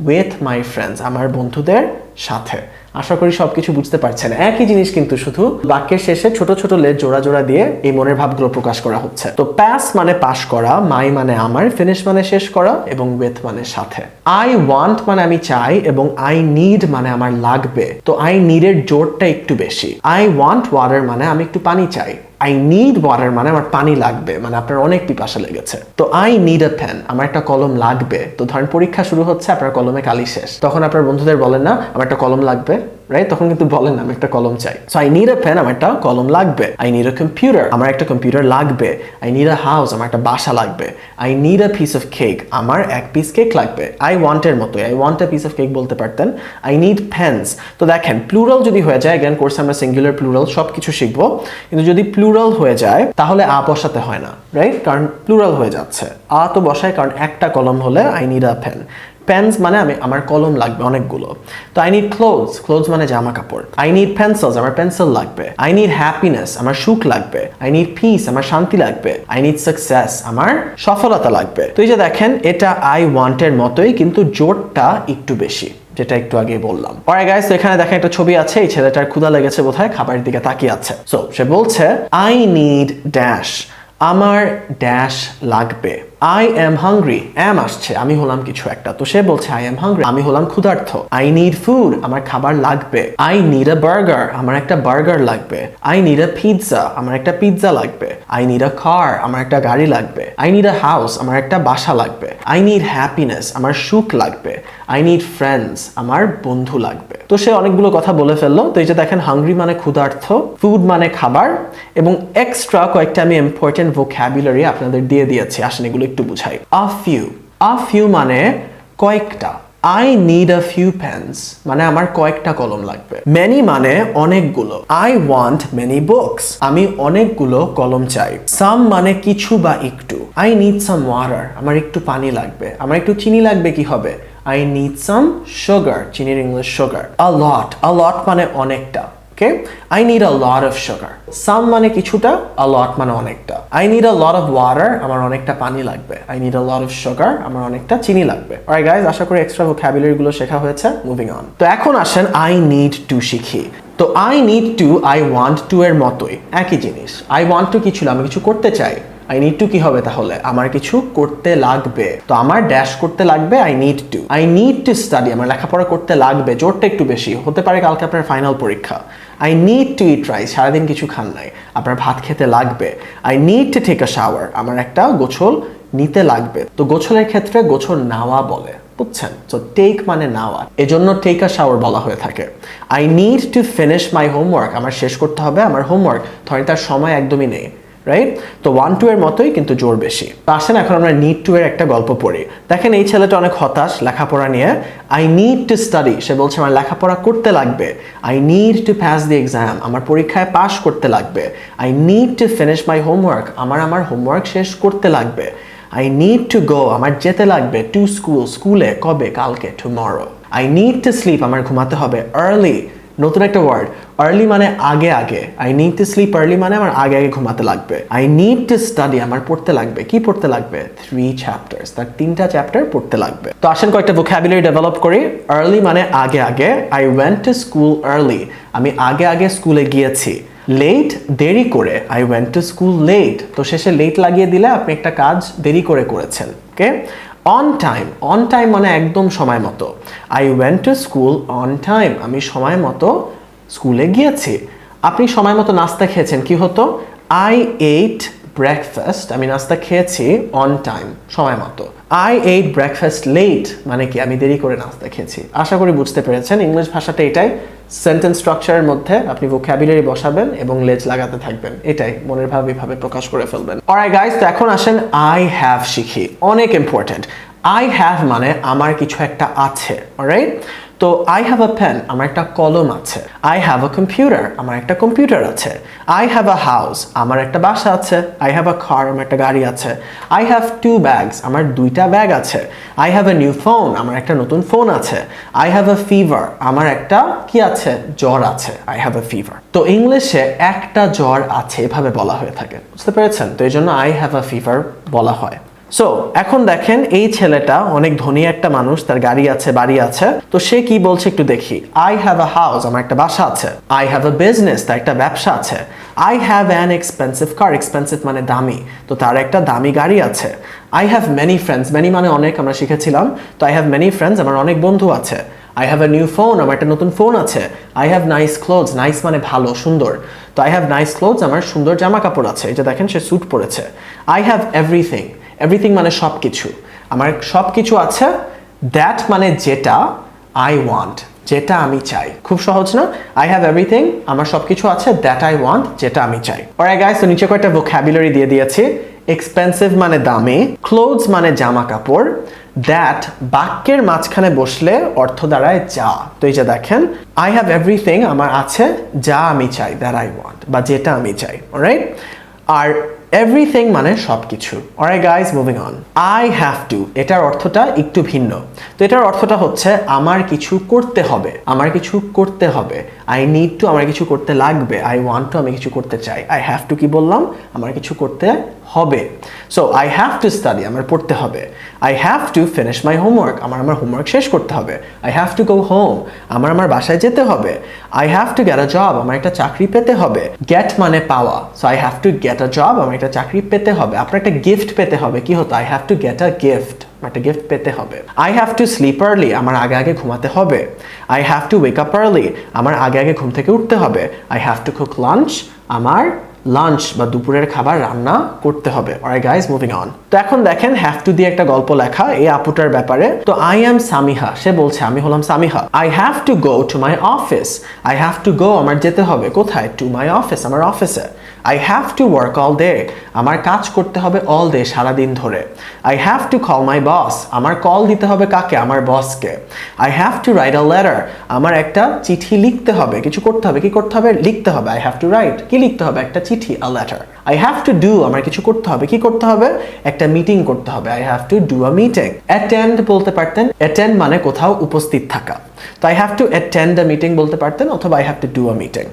with my friends, আমার বন্ধুদের সাথে। আশা করি সবকিছু বুঝতে পারছেন। একই জিনিস কিন্তু শুধু বাক্যের শেষে ছোট ছোট লেজ জোড়া জোড়া দিয়ে এই মনের ভাবগুলো প্রকাশ করা হচ্ছে। তো পাস মানে পাস করা, মাই মানে আমার, ফিনিশ মানে শেষ করা, এবং উইথ মানে সাথে। I want মানে আমি চাই, এবং I need মানে আমার লাগবে। তো I need এর জোরটা একটু বেশি। I want water মানে আমি একটু পানি চাই। I need water মানে আমার পানি লাগবে, মানে আপনার অনেক পিপাসা লেগেছে। তো I need a pen, আমার একটা কলম লাগবে। তো ধরেন পরীক্ষা শুরু হচ্ছে, আপনার কলমে কালি শেষ, তখন আপনার বন্ধুদের বলেন না আমার একটা কলম লাগবে, রাইট? তখন কিন্তু বলেন না আমি একটা কলম চাই। So I need a pen, আমার একটা কলম লাগবে। I need a computer, আমার একটা কম্পিউটার লাগবে। I need a house, আমার একটা বাসা লাগবে। I need a piece of cake, আমার এক পিস কেক লাগবে। I want এর মতোই, I want a piece of cake বলতে পারতেন। I need pens। তো দেখেন প্লুরাল যদি হয়ে যায়, again কোর্সে আমরা সিঙ্গুলার প্লুরাল সবকিছু শিখবো, কিন্তু যদি প্লুরাল হয়ে যায় তাহলে আ বসাতে হয় না, রাইট? কারণ প্লুরাল হয়ে যাচ্ছে। আ তো বসায়, কারণ একটা কলম হলে I need a pen। Pens মানে আমার কলম লাগবে অনেকগুলো। তো I need clothes, clothes মানে জামা কাপড়। I need pencils, আমার পেন্সিল লাগবে। I need happiness, আমার সুখ লাগবে। I need peace, আমার শান্তি লাগবে। I need success, আমার সফলতা লাগবে। তো এই যে দেখেন এটা I want এর মতোই, কিন্তু জোরটা একটু বেশি, যেটা একটু আগে বললাম। অলরাইট গাইস, তো এখানে দেখেন একটা ছবি আছে, এই ছেলেটার ক্ষুধা লেগেছে বোধহয়, খাবারের দিকে তাকিয়ে আছে। সো সে বলছে I need dash, আমার ড্যাশ লাগবে। I am hungry, am আসছে, আমি হলাম কিছু একটা, তো সে বলছে I am hungry, আমি হলাম ক্ষুধার্ত। I need food, আমার খাবার লাগবে। I need a burger, আমার একটা বার্গার লাগবে। I need a pizza, আমার একটা পিৎজা লাগবে। I need a car, আমার একটা গাড়ি লাগবে। I need a house, আমার একটা বাসা লাগবে। I need happiness, আমার সুখ লাগবে। I need friends, আমার বন্ধু লাগবে। তো সে অনেকগুলো কথা বলে ফেললো। তো এই যে দেখেন হাংরি মানে ক্ষুধার্ত, ফুড মানে খাবার, এবং এক্সট্রা কয়েকটা আমি ইম্পর্টেন্ট ভোক্যাবুলারি আপনাদের দিয়ে দিয়েছি, আসেন এগুলো একটু বুঝাই। a few মানে কয়েকটা। I need a few pens, মানে আমার কয়েকটা কলম লাগবে। many মানে অনেকগুলো। I want many books, আমি অনেকগুলো কলম চাই। some মানে কিছু বা একটু। I need some water, আমার একটু পানি লাগবে। আমার একটু চিনি লাগবে, কি হবে? I need some sugar, চিনির ইংলিশ sugar। a lot মানে অনেকটা। Okay? I need a lot of sugar. Some মানে কিছুটা, a lot মানে অনেকটা। I need a lot of water, আমার অনেকটা পানি লাগবে। I need a lot of sugar, আমার অনেকটা চিনি লাগবে। Alright guys, আশা করি এক্সট্রা ভোক্যাবুলারি গুলো শেখা হয়েছে। Moving on. তো এখন আসেন I need to শিখি। তো I need to, I want to এর মতোই, একই জিনিস। I want to কি ছিল? আমি কিছু করতে চাই। I need to কি হবে তাহলে? আমার কিছু করতে লাগবে। তো আমার ড্যাশ করতে লাগবে I need to. I need to study, আমার লেখাপড়া করতে লাগবে। জোরটা একটু বেশি হতে পারে, কালকে আপনার ফাইনাল পরীক্ষা। I need to eat rice, সারাদিন কিছু খান নাই, আপনার ভাত খেতে লাগবে। I need to take a shower, আমার একটা গোসল নিতে লাগবে। তো গোসলের ক্ষেত্রে গোসল নেওয়া বলে, বুঝছেন? তো টেক মানে নেওয়া, এজন্য টেক আ শাওয়ার বলা হয়ে থাকে। I need to finish my homework, আমার শেষ করতে হবে আমার হোমওয়ার্ক। ধরেন তার সময় একদমই নেই, রাইট? তো 1 to এর মতোই, কিন্তু জোর বেশি। তো আসেন এখন আমরা need to এর একটা গল্প পড়ি। দেখেন এই ছেলেটা অনেক হতাশ লেখাপড়া নিয়ে। I need to study, সে বলছে আমার লেখাপড়া করতে লাগবে। I need to pass the exam, আমার পরীক্ষায় পাশ করতে লাগবে। I need to finish my homework, আমার হোমওয়ার্ক শেষ করতে লাগবে। I need to go, আমার যেতে লাগবে to school, স্কুলে কবে? কালকে, tomorrow. I need to sleep, আমার ঘুমাতে হবে early, নতুন একটা ওয়ার্ড, আর্লি মানে আগে আগে। I need to sleep early মানে আমার আগে আগে ঘুমাতে লাগবে। I need to study, আমার পড়তে লাগবে। কি পড়তে লাগবে? 3 chapters, তার 3টা চ্যাপ্টার পড়তে লাগবে। তো আসেন কয়েকটা ভোক্যাবুলারি ডেভেলপ করি। আর্লি মানে আগে আগে। I went to school early, আমি আগে আগে স্কুলে গিয়েছি। লেট দেরি করে, I went to school late, তো শেষে লেট লাগিয়ে দিলে আপনি একটা কাজ দেরি করে করেছেন। ওকে? অন টাইম মানে একদম সময় মতো। I went to school on time, আমি সময় মতো স্কুলে গিয়েছি। আপনি সময় মতো নাস্তা খেয়েছেন, কি হতো? I ate breakfast, আমি নাস্তা খেয়েছি on time, সময় মতো। I ate breakfast late মানে কি? আমি দেরি করে নাস্তা খেয়েছি। আশা করি বুঝতে পেরেছেন। ইংলিশ ভাষাটা এটাই, সেন্টেন্স স্ট্রাকচারের মধ্যে আপনি ভোক্যাবুলারি বসাবেন এবং লেজ লাগাতে থাকবেন, এটাই মনের ভাব এভাবে প্রকাশ করে ফেলবেন। অলরাইট গাইস, তো এখন আসেন I have শিখি, অনেক ইম্পর্টেন্ট। I have মানে আমার কিছু একটা আছে, অলরাইট? তো I have a pen, আমার একটা কলম আছে। I have a computer, আমার একটা কম্পিউটার আছে। I have a house, আমার একটা বাসা আছে। I have a car, আমার একটা গাড়ি আছে। I have 2 bags, আমার 2টা ব্যাগ আছে। I have a new phone, আমার একটা নতুন ফোন আছে। I have a fever, আমার একটা কি আছে? জ্বর আছে। I have a fever। তো ইংলিশে একটা জ্বর আছে এভাবে বলা হয়ে থাকে, বুঝতে পেরেছেন? তো এই জন্য I have a fever বলা হয়। সো এখন দেখেন এই ছেলেটা অনেক ধনী একটা মানুষ, তার গাড়ি আছে, বাড়ি আছে। তো সে কি বলছে একটু দেখি। I have a house, আমার একটা বাসা আছে। I have a business, তার একটা ব্যবসা আছে। I have an expensive car, expensive মানে দামি, তো তার একটা দামি গাড়ি আছে। I have many friends, many মানে অনেক, আমরা শিখেছিলাম। তো I have many friends, আমার অনেক বন্ধু আছে। I have a new phone, আমার একটা নতুন ফোন আছে। I have nice clothes, nice মানে ভালো, সুন্দর। তো I have nice clothes, আমার সুন্দর জামা কাপড় আছে। এই যে দেখেন সে স্যুট পরেছে। I have everything, এভরিথিং মানে সব কিছু, আমার সব কিছু আছে। দ্যাট মানে যেটা, I want যেটা আমি চাই। খুব সহজ না? I have everything, আমার সব কিছু আছে, দ্যাট I want যেটা আমি চাই। অলরাইট গাইস, তো নিচে কয়েকটা ভোক্যাবুলারি দিয়ে দিয়েছি। এক্সপেন্সিভ মানে দামি, ক্লোথস মানে জামা কাপড়, দ্যাট বাক্যের মাঝখানে বসলে অর্থ দাঁড়ায় যা। তো এই যে দেখেন I have everything, আমার আছে যা আমি চাই, দ্যাট I want বা যেটা আমি চাই, অলরাইট? আর এভরিথিং মানে সবকিছু। Alright guys, moving on. I have to, এটার অর্থটা একটু ভিন্ন। তো এটার অর্থটা হচ্ছে আমার কিছু করতে হবে, আমার কিছু করতে হবে। I need to, আমার কিছু করতে লাগবে। I want to, আমি কিছু করতে চাই। I have to কি বললাম? আমার কিছু করতে হবে। So I have to study, আমার পড়তে হবে। I have to finish my homework, আমার হোমওয়ার্ক শেষ করতে হবে। I have to go home, আমার বাসায় যেতে হবে। I have to get a job, আমার একটা চাকরি পেতে হবে। গেট মানে পাওয়া, so I have to get a job, আমার একটা চাকরি পেতে হবে। আপনার একটা গিফট পেতে হবে, কি হতো? I have to get a gift, একটা গিফট পেতে হবে। I have to sleep early, আমার আগে ঘুমাতে হবে। I have two wake up early, আমার আগে ঘুম থেকে উঠতে হবে। I have to cook lunch, আমার লাঞ্চ বা দুপুরের খাবার রান্না করতে হবে। Alright guys, moving on. তো এখন দেখেন হ্যাভ টু দিয়ে একটা গল্প লেখা এই আপুটার ব্যাপারে। তো আই অ্যাম সামিহা, সে বলছে আমি হলাম Samiha. I have to go to my office, I have to go, আমার যেতে হবে কোথায়? টু মাই অফিস, আমার অফিসে। I have to work all day, আমার কাজ করতে হবে অল ডে, সারাদিন ধরে। I have to call my boss, আমার কল দিতে হবে কাকে? আমার বসকে। I have to write a letter, আমার একটা চিঠি লিখতে হবে, কিছু করতে হবে। কি করতে হবে? লিখতে হবে। আই হ্যাভ টু রাইট, কি লিখতে হবে? একটা চিঠি, a letter. I have to do, আমার কিছু করতে হবে। কি করতে হবে? একটা মিটিং করতে হবে। I have to do a meeting. Attend বলতে পারতেন, অ্যাটেন্ড মানে কোথাও উপস্থিত থাকা। তো I have to attend a meeting বলতে পারতেন, অথবা I have to do a meeting.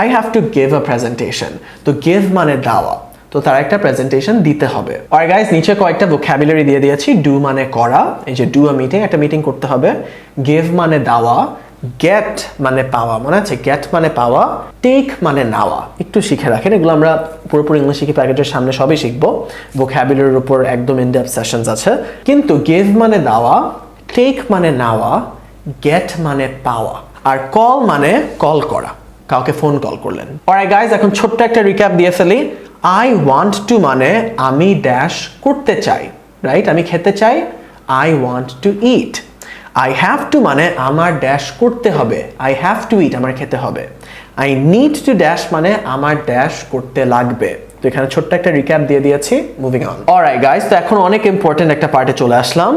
I have to give a presentation, তো গিভ মানে দেওয়া, তো তার একটা প্রেজেন্টেশন দিতে হবে। অলরাইট গাইস, নিচে কয়েকটা ভোকাবুলারি দিয়ে দিয়েছি। ডু মানে করা, এই যে ডু আ মিটিং, একটা মিটিং করতে হবে। গিভ মানে দেওয়া। গেট মানে পাওয়া, মনে আছে? গেট মানে পাওয়া। টেক মানে নেওয়া। একটু শিখে রাখেন, এগুলো আমরা পুরোপুরি ইংলিশ শিখি প্যাকেজের সামনে সবই শিখবো। ভোকাবুলারির উপর একদম ইন ডেপথ সেশনস আছে। কিন্তু গিভ মানে দেওয়া, টেক মানে নেওয়া, গেট মানে পাওয়া, আর কল মানে কল করা, কাউকে ফোন কল করলেন। অলরাইট গাইস, এখন ছোট্ট একটা রিক্যাপ দিয়ে ফেলি। আই ওয়ান্ট টু মানে আমি ড্যাশ করতে চাই, রাইট? আমি খেতে চাই। I want two it. I have two মানে আমার ড্যাশ করতে হবে। আই হ্যাভ টু ইট, আমার খেতে হবে। আই নিড টু ড্যাশ মানে আমার ড্যাশ করতে লাগবে। তো এখানে ছোট্ট একটা রিক্যাপ দিয়ে দিয়েছি। Moving on. অলরাইট গাইস, তো এখন অনেক ইম্পর্টেন্ট একটা পার্টে চলে আসলাম।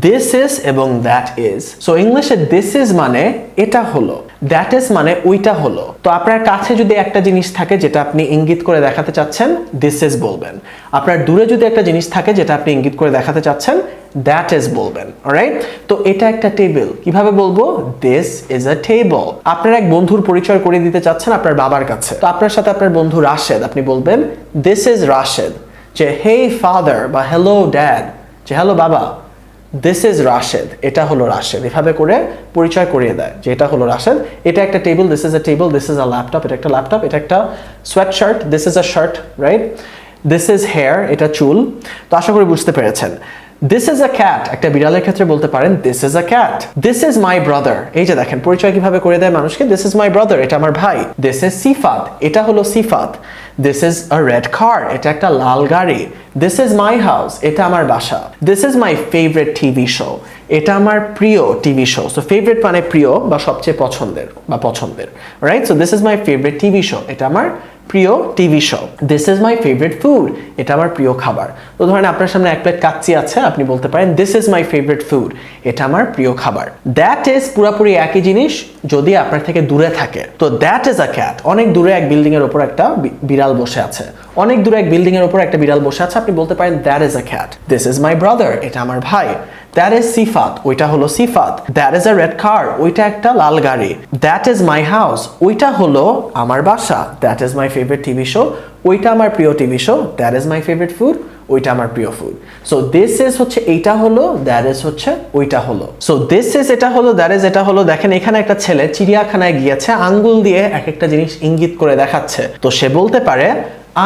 দিস ইজ এবং দ্যাট ইজ। সো ইংলিশে দিস ইজ মানে এটা হলো, দ্যাট ইজ মানে ওইটা হলো। তো আপনার কাছে যদি একটা জিনিস থাকে যেটা আপনি ইঙ্গিত করে দেখাতে চাচ্ছেন, দিস ইজ বলবেন। আপনার দূরে যদি একটা জিনিস থাকে যেটা আপনি ইঙ্গিত করে দেখাতে চাচ্ছেন, দ্যাট ইজ বলবেন। অলরাইট, তো এটা একটা টেবিল। কিভাবে বলবো? This is a table. আপনার এক বন্ধুর পরিচয় করে দিতে চাচ্ছেন আপনার বাবার কাছে, তো আপনার সাথে আপনার বন্ধু রাশেদ, আপনি বলবেন দিস ইজ রাশেদ। যে হে ফাদার বা হ্যালো ড্যাড, যে হ্যালো বাবা, দিস ইজ রাশেদ, এটা হলো রাশেদ। এভাবে করে পরিচয় করিয়ে দেয় যে এটা হলো রাশেদ। এটা একটা table, this is a table. This is a laptop, এটা একটা ল্যাপটপ। এটা একটা sweat shirt, this is a shirt, right? This is here, এটা চুল। তো আশা করি বুঝতে পেরেছেন। দিস ইজ আ ক্যাট, একটা বিড়ালের ক্ষেত্রে বলতে পারেন this is a cat. This is my brother, এই যে দেখেন পরিচয় কিভাবে করে দেয় মানুষকে, দিস ইজ মাই ব্রাদার, এটা আমার ভাই। দিস ইজ সিফাত, এটা হলো Sifat. This is a red car, এটা একটা লাল গাড়ি। দিস ইজ মাই হাউস, এটা আমার বাসা। This is my favourite TV show, এটা আমার প্রিয় টিভি শো। সো ফেভারিট মানে প্রিয় বা সবচেয়ে পছন্দের বা পছন্দের, right? So this is my favourite TV show, এটা আমার প্রিয় TV show. This is my favourite food, এটা আমার প্রিয় খাবার। তো ধরেন আপনার সামনে এক প্লেট কাচ্চি আছে, আপনি বলতে পারেন this is my favourite food, এটা আমার প্রিয় খাবার। দ্যাট ইজ পুরোপুরি একই জিনিস যদি আপনার থেকে দূরে থাকে। তো দ্যাট ইজ আ ক্যাট, অনেক দূরে এক বিল্ডিং এর উপর একটা বিড়াল বসে আছে। অনেক দূরে এক বিল্ডিং এর উপর একটা বিড়াল বসে আছে, আপনি বলতে পারেন that is a cat. This is my brother, এটা আমার ভাই। দ্যাট ইজ সিফাত, ওইটা হলো Sifat. That is a red car, ওইটা একটা লাল গাড়ি। দ্যাট ইজ মাই হাউস, ওইটা হলো আমার বাসা। That is my favourite TV show, ওইটা আমার প্রিয় TV show. That is my favourite food, ওইটা আমার প্রিয় ফুড। সো দিস ইজ হচ্ছে এইটা হলো, দ্যাট ইজ হচ্ছে ওইটা হলো। সো দিস ইজ এটা হলো, দ্যাট ইজ এটা হলো। দেখেন এখানে একটা ছেলে চিড়িয়াখানায় গিয়েছে, আঙ্গুল দিয়ে এক একটা জিনিস ইঙ্গিত করে দেখাচ্ছে। তো সে বলতে পারে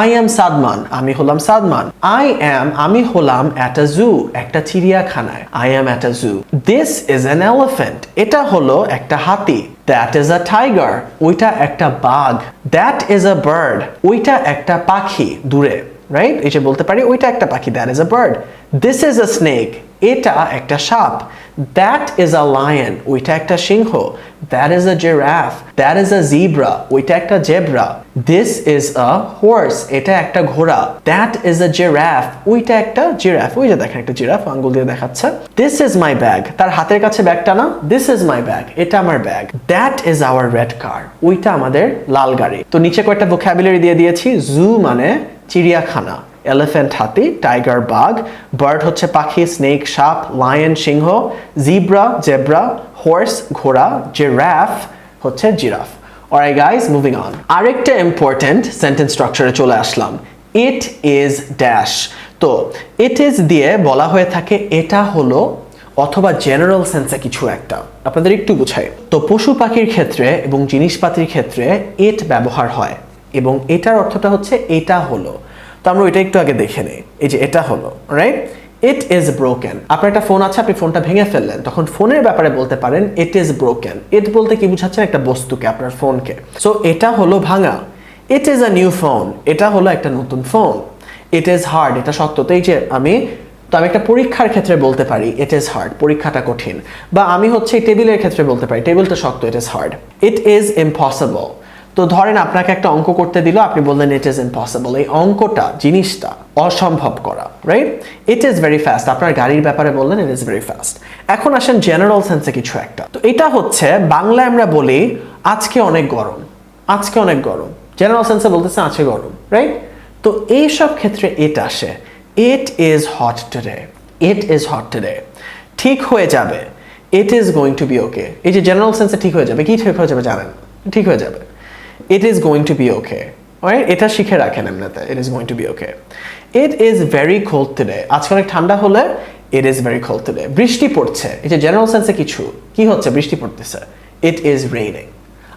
I am সাদমান, আমি হলাম সাদমান। I am, আমি হলাম at a zoo, একটা চিড়িয়াখানায়। I am at a zoo. This is an elephant, এটা হলো একটা হাতি। That is a tiger, ওইটা একটা বাঘ। That is a bird, ওইটা একটা পাখি দূরে, রাইট? এই যে বলতে পারি ওইটা একটা পাখি, that is a bird. This is a snake, এটা একটা সাপ। That is a lion, ওইটা একটা সিংহ। That is a giraffe, that is a zebra, ওইটা একটা zebra. This is a horse, এটা একটা ঘোড়া। That is a giraffe, ওইটা একটা জিরাফ। ওই যে দেখেন একটা জিরাফ আঙ্গুল দিয়ে দেখাচ্ছে। This is my bag, তার হাতের কাছে ব্যাগটা না, this is my bag, এটা আমার bag. That is our red car, ওইটা আমাদের লাল গাড়ি। তো নিচে কয়েকটা ভোকাবুলারি দিয়ে দিয়েছি। জু মানে চিড়িয়াখানা, এলিফ্যান্ট হাতি, টাইগার বাঘ, বার্ড হচ্ছে পাখি, স্নেক সাপ, লায়ন সিংহ, জিব্রা জেব্রা, হর্স ঘোড়া, জিরাফ হচ্ছে giraffe. Alright guys, moving on. আরেকটা ইম্পর্টেন্ট সেন্টেন্স স্ট্রাকচারে চলে আসলাম। It is dash. তো ইট ইজ দিয়ে বলা হয়ে থাকে এটা হলো অথবা জেনারেল সেন্সে কিছু একটা। আপনাদের একটু বুঝাই। তো পশু পাখির ক্ষেত্রে এবং জিনিসপাতির ক্ষেত্রে ইট ব্যবহার হয় এবং এটার অর্থটা হচ্ছে এটা হলো। তো আমরা ওইটা একটু আগে দেখে নেই। এই যে এটা হলো, রাইট? It is broken. আপনার একটা ফোন আছে, আপনি ফোনটা ভেঙে ফেললেন, তখন ফোনের ব্যাপারে বলতে পারেন ইট ইজ ব্রোকেন। ইট বলতে কি বুঝাচ্ছেন? একটা বস্তুকে, আপনার ফোনকে। সো এটা হলো ভাঙা। It is a new phone. এটা হলো একটা নতুন ফোন। It is hard. এটা সত্য। তো এই যে আমি একটা পরীক্ষার ক্ষেত্রে বলতে পারি ইট ইজ হার্ড, পরীক্ষাটা কঠিন। বা আমি হচ্ছে টেবিলের ক্ষেত্রে বলতে পারি টেবিলটা শক্ত, it is hard. It is impossible. তো ধরেন আপনাকে একটা অঙ্ক করতে দিল, আপনি বললেন ইট ইজ ইম্পসিবল। এই অঙ্কটা, জিনিসটা অসম্ভব করা, right? It is very fast. আপনার গাড়ির ব্যাপারে বললেন ইট ইজ ভেরি ফাস্ট। এখন আসেন জেনারেল সেন্সে কিছু একটা। তো এটা হচ্ছে বাংলায় আমরা বলি আজকে অনেক গরম। আজকে অনেক গরম, জেনারেল সেন্সে বলতেছে আজকে গরম, রাইট? তো এইসব ক্ষেত্রে ইট আসে। It is hot today. It is hot today. ঠিক হয়ে যাবে। It is going to be okay. এই যে জেনারেল সেন্সে ঠিক হয়ে যাবে, কি ঠিক হয়ে যাবে জানেন? ঠিক হয়ে যাবে। It is going to be okay. Alright? এটা শিখে রাখেন এমনিতে। It is going to be okay. It is very cold today. আজকে অনেক ঠান্ডা হলে it is very cold today. বৃষ্টি পড়ছে। এই যে জেনারেল সেন্সে কিছু কি হচ্ছে? বৃষ্টি পড়তেছে। It is raining.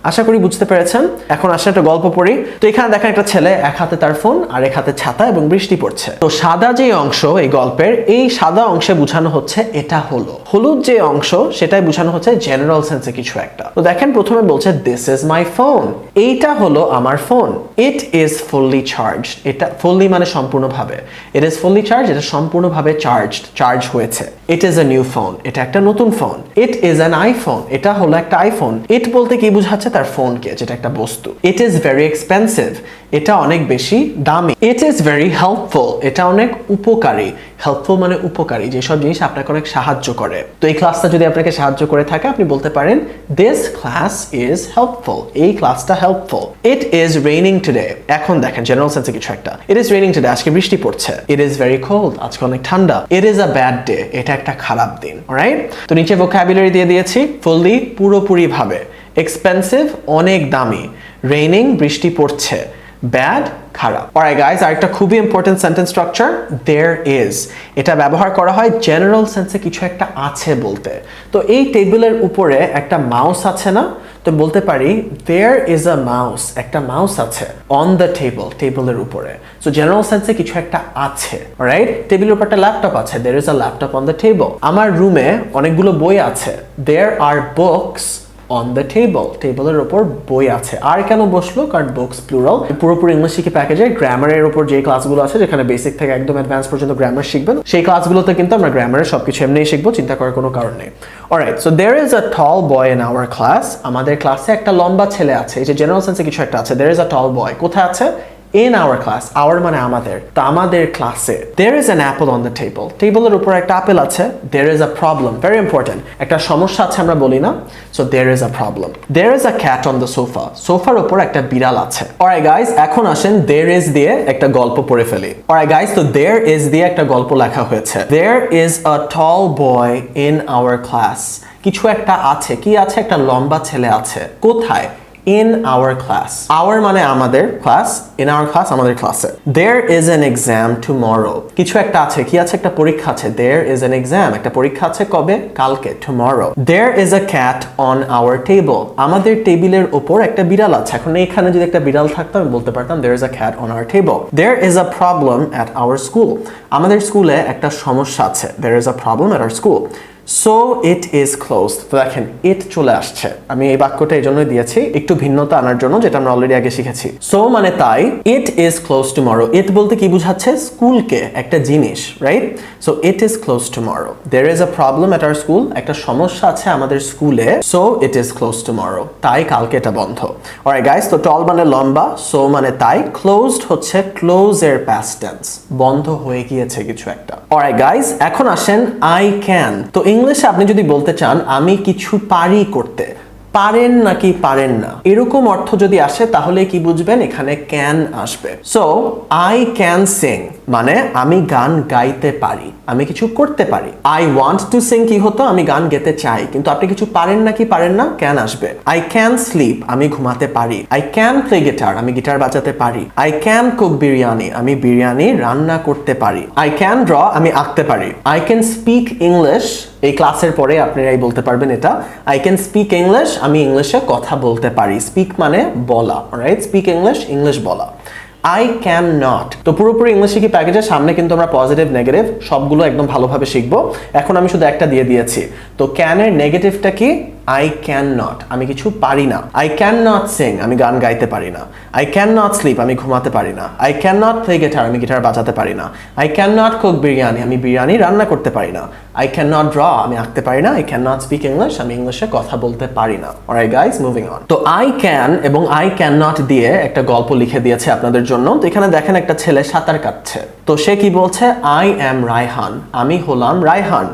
আশা করি বুঝতে পেরেছেন। এখন আসলে একটা গল্প পড়ি। তো এখানে দেখেন একটা ছেলে, এক হাতে তার ফোন আর এক হাতে ছাতা এবং বৃষ্টি পড়ছে। তো সাদা যে অংশ এই গল্পের, এই সাদা অংশে বোঝানো হচ্ছে এটা হলো। হলুদ যে অংশ সেটাই বোঝানো হচ্ছে জেনারেল সেন্সে কিছু একটা। তো দেখেন প্রথমে বলছে দিস ইজ মাই ফোন। এইটা হলো আমার phone. It is fully charged. এটা ফুললি মানে সম্পূর্ণভাবে। ইট ইজ ফুললি চার্জ, এটা সম্পূর্ণভাবে চার্জ হয়েছে। It is a new phone. এটা একটা নতুন phone. It is an iPhone. এটা হলো একটা আইফোন। ইট বলতে কি বোঝাচ্ছে? তার ফোনকে, যেটা একটা বস্তু। It is very expensive. এটা অনেক বেশি দামি। It is very helpful. এটা অনেক উপকারী। হেল্পফুল মানে উপকারী, যেসব জিনিস আপনাকে অনেক সাহায্য করে। তো এই ক্লাসটা যদি আপনাকে সাহায্য করে থাকে, আপনি বলতে পারেন দিস ক্লাস ইজ হেল্পফুল। এই ক্লাসটা helpful. It is raining today. এখন দেখেন জেনারেল সেন্সে কিছু একটা। It is raining today. আজকে বৃষ্টি পড়ছে। It is very cold. আজকে অনেক ঠান্ডা। It is a bad day. এটা একটা খারাপ দিন। অলরাইট? তো নিচে ভোকাবুলারি দিয়ে দিয়েছি। ফুললি পুরোপুরি ভাবে। এক্সপেন্সিভ অনেক দামি। রেইনিং বৃষ্টি পড়ছে। ব্যাড খারাপ। অলরাইট গাইস, আরেকটা খুবই important sentence structure there is. এটা ব্যবহার করা হয় জেনারেল সেন্সে কিছু একটা আছে বলতে। তো এই টেবিলের উপরে একটা মাউস আছে না? তো বলতে পারি দেয়ার ইজ আ মাউস। একটা মাউস আছে অন দ্য টেবল, টেবিলের উপরে। সো জেনারেল সেন্সে কিছু একটা আছে, রাইট? টেবিলের উপর একটা ল্যাপটপ আছে। There is a laptop on the table. আমার রুমে অনেকগুলো বই আছে। There are books on the table. টেবিলের উপর বই আছে। আর কেন বসলো? কারণ বুকস প্লুরাল। পুরোপুরি ইংলিশ শিখি প্যাকেজে গ্রামারের উপর যে ক্লাসগুলো আছে, যেখানে বেসিক থেকে একদম অ্যাডভান্স পর্যন্ত গ্রামার শিখবেন, সেই ক্লাসগুলোতে কিন্তু আমরা গ্রামারের সবকিছু এমনিই শিখবো, চিন্তা করার কোনো কারণ নেই। Alright, so there is a tall boy in our class. আমাদের ক্লাসে একটা লম্বা ছেলে আছে। এই যে জেনারেল সেন্সে কিছু একটা আছে। দেয়ার ইজ আ টল বয়। কোথায় আছে? in our class. our মানে আমাদের। তো আমাদের ক্লাসে there is an apple on the table. টেবিলের উপর একটা আপেল আছে। there is a problem. very important. একটা সমস্যা আছে আমরা বলি না? so there is a problem. there is a cat on the sofa. সোফার উপর একটা বিড়াল আছে। alright guys, এখন আসেন there is দিয়ে একটা গল্প পড়ে ফেলি। alright guys, তো there is দিয়ে একটা গল্প লেখা হয়েছে। there is a tall boy in our class. কিছু একটা আছে। কি আছে? একটা লম্বা ছেলে আছে। কোথায়? in our class. our মানে আমাদের, class, in our class আমাদের ক্লাসে। there is an exam tomorrow. কিছু একটা আছে। কি আছে? একটা পরীক্ষা আছে। there is an exam. একটা পরীক্ষা আছে কবে? কালকে, tomorrow. there is a cat on our table. আমাদের টেবিলের উপর একটা বিড়াল আছে। এখন এখানে যদি একটা বিড়াল থাকতো আমি বলতে পারতাম there is a cat on our table. there is a problem at our school. আমাদের স্কুলে একটা সমস্যা আছে। there is a problem at our school. so it is closed. তো দেখেন it চলে আসছে। আমি এই বাক্যটা এই জন্যই দিয়েছি একটু ভিন্নতা আনার জন্য, যেটা আমরা অলরেডি আগে শিখেছি। so মানে তাই। it is closed tomorrow. it বলতে কি বোঝাচ্ছে? স্কুলকে, একটা জিনিস, right? so it is closed tomorrow. there is a problem at our school. একটা সমস্যা আছে আমাদের স্কুলে। so it is closed tomorrow. তাই কালকে এটা বন্ধ। alright guys, তো tall মানে লম্বা, so মানে তাই, closed হচ্ছে close এর past tense, বন্ধ হয়ে গিয়েছে কিছু একটা। alright guys, এখন আসেন I can। তো ইংলিশে আপনি যদি বলতে চান আমি কিছু পারি করতে, পারেন নাকি পারেন না, এরকম অর্থ যদি আসে তাহলে কি বুঝবেন? এখানে ক্যান আসবে। So I can sing. মানে আমি গান গাইতে পারি, আমি কিছু করতে পারি। আই ওয়ান্ট টু সিং কি হতো, আমি গান গেতে চাই, কিন্তু আপনি কিছু পারেন না কি পারেন না, ক্যান আসবে। আই ক্যান স্লিপ, আমি ঘুমাতে পারি। আই ক্যান প্লে গিটার, আমি গিটার বাজাতে পারি। আই ক্যান কুক বিরিয়ানি, আমি বিরিয়ানি রান্না করতে পারি। আই ক্যান ড্র, আমি আঁকতে পারি। আই ক্যান স্পিক ইংলিশ, এই ক্লাসের পরে আপনারাই বলতে পারবেন এটা। আই ক্যান স্পিক ইংলিশ, আমি ইংলিশে কথা বলতে পারি। স্পিক মানে বলা, রাইট? স্পিক ইংলিশ, ইংলিশ বলা। আই ক্যান নট, তো পুরোপুরি ইংলিশ শিখি প্যাকেজের সামনে কিন্তু আমরা পজিটিভ নেগেটিভ সবগুলো একদম ভালোভাবে শিখবো। এখন আমি শুধু একটা দিয়ে দিয়েছি। তো ক্যানের নেগেটিভটা কি? আই ক্যান নট, আমি কিছু পারি না। আই ক্যান নট সিং, আমি গান গাইতে পারি না। আই ক্যান নট স্লিপ, আমি ঘুমাতে পারি না। I can not play guitar, আমি গিটার বাজাতে পারি না। I can not cook biryani, আমি বিরিয়ানি রান্না করতে পারি না। আই ক্যান নট ড্র, আমি আঁকতে পারি না। I can not speak English, আমি ইংলিশে কথা বলতে পারি না। Alright guys, moving on. তো আই ক্যান এবং আই ক্যান নট দিয়ে একটা গল্প লিখে দিয়েছে আপনাদের জন্য। তো এখানে দেখেন একটা ছেলে সাঁতার কাটছে, তো সে কি বলছে? আই অ্যাম রায়হান, আমি হলাম রায়হান।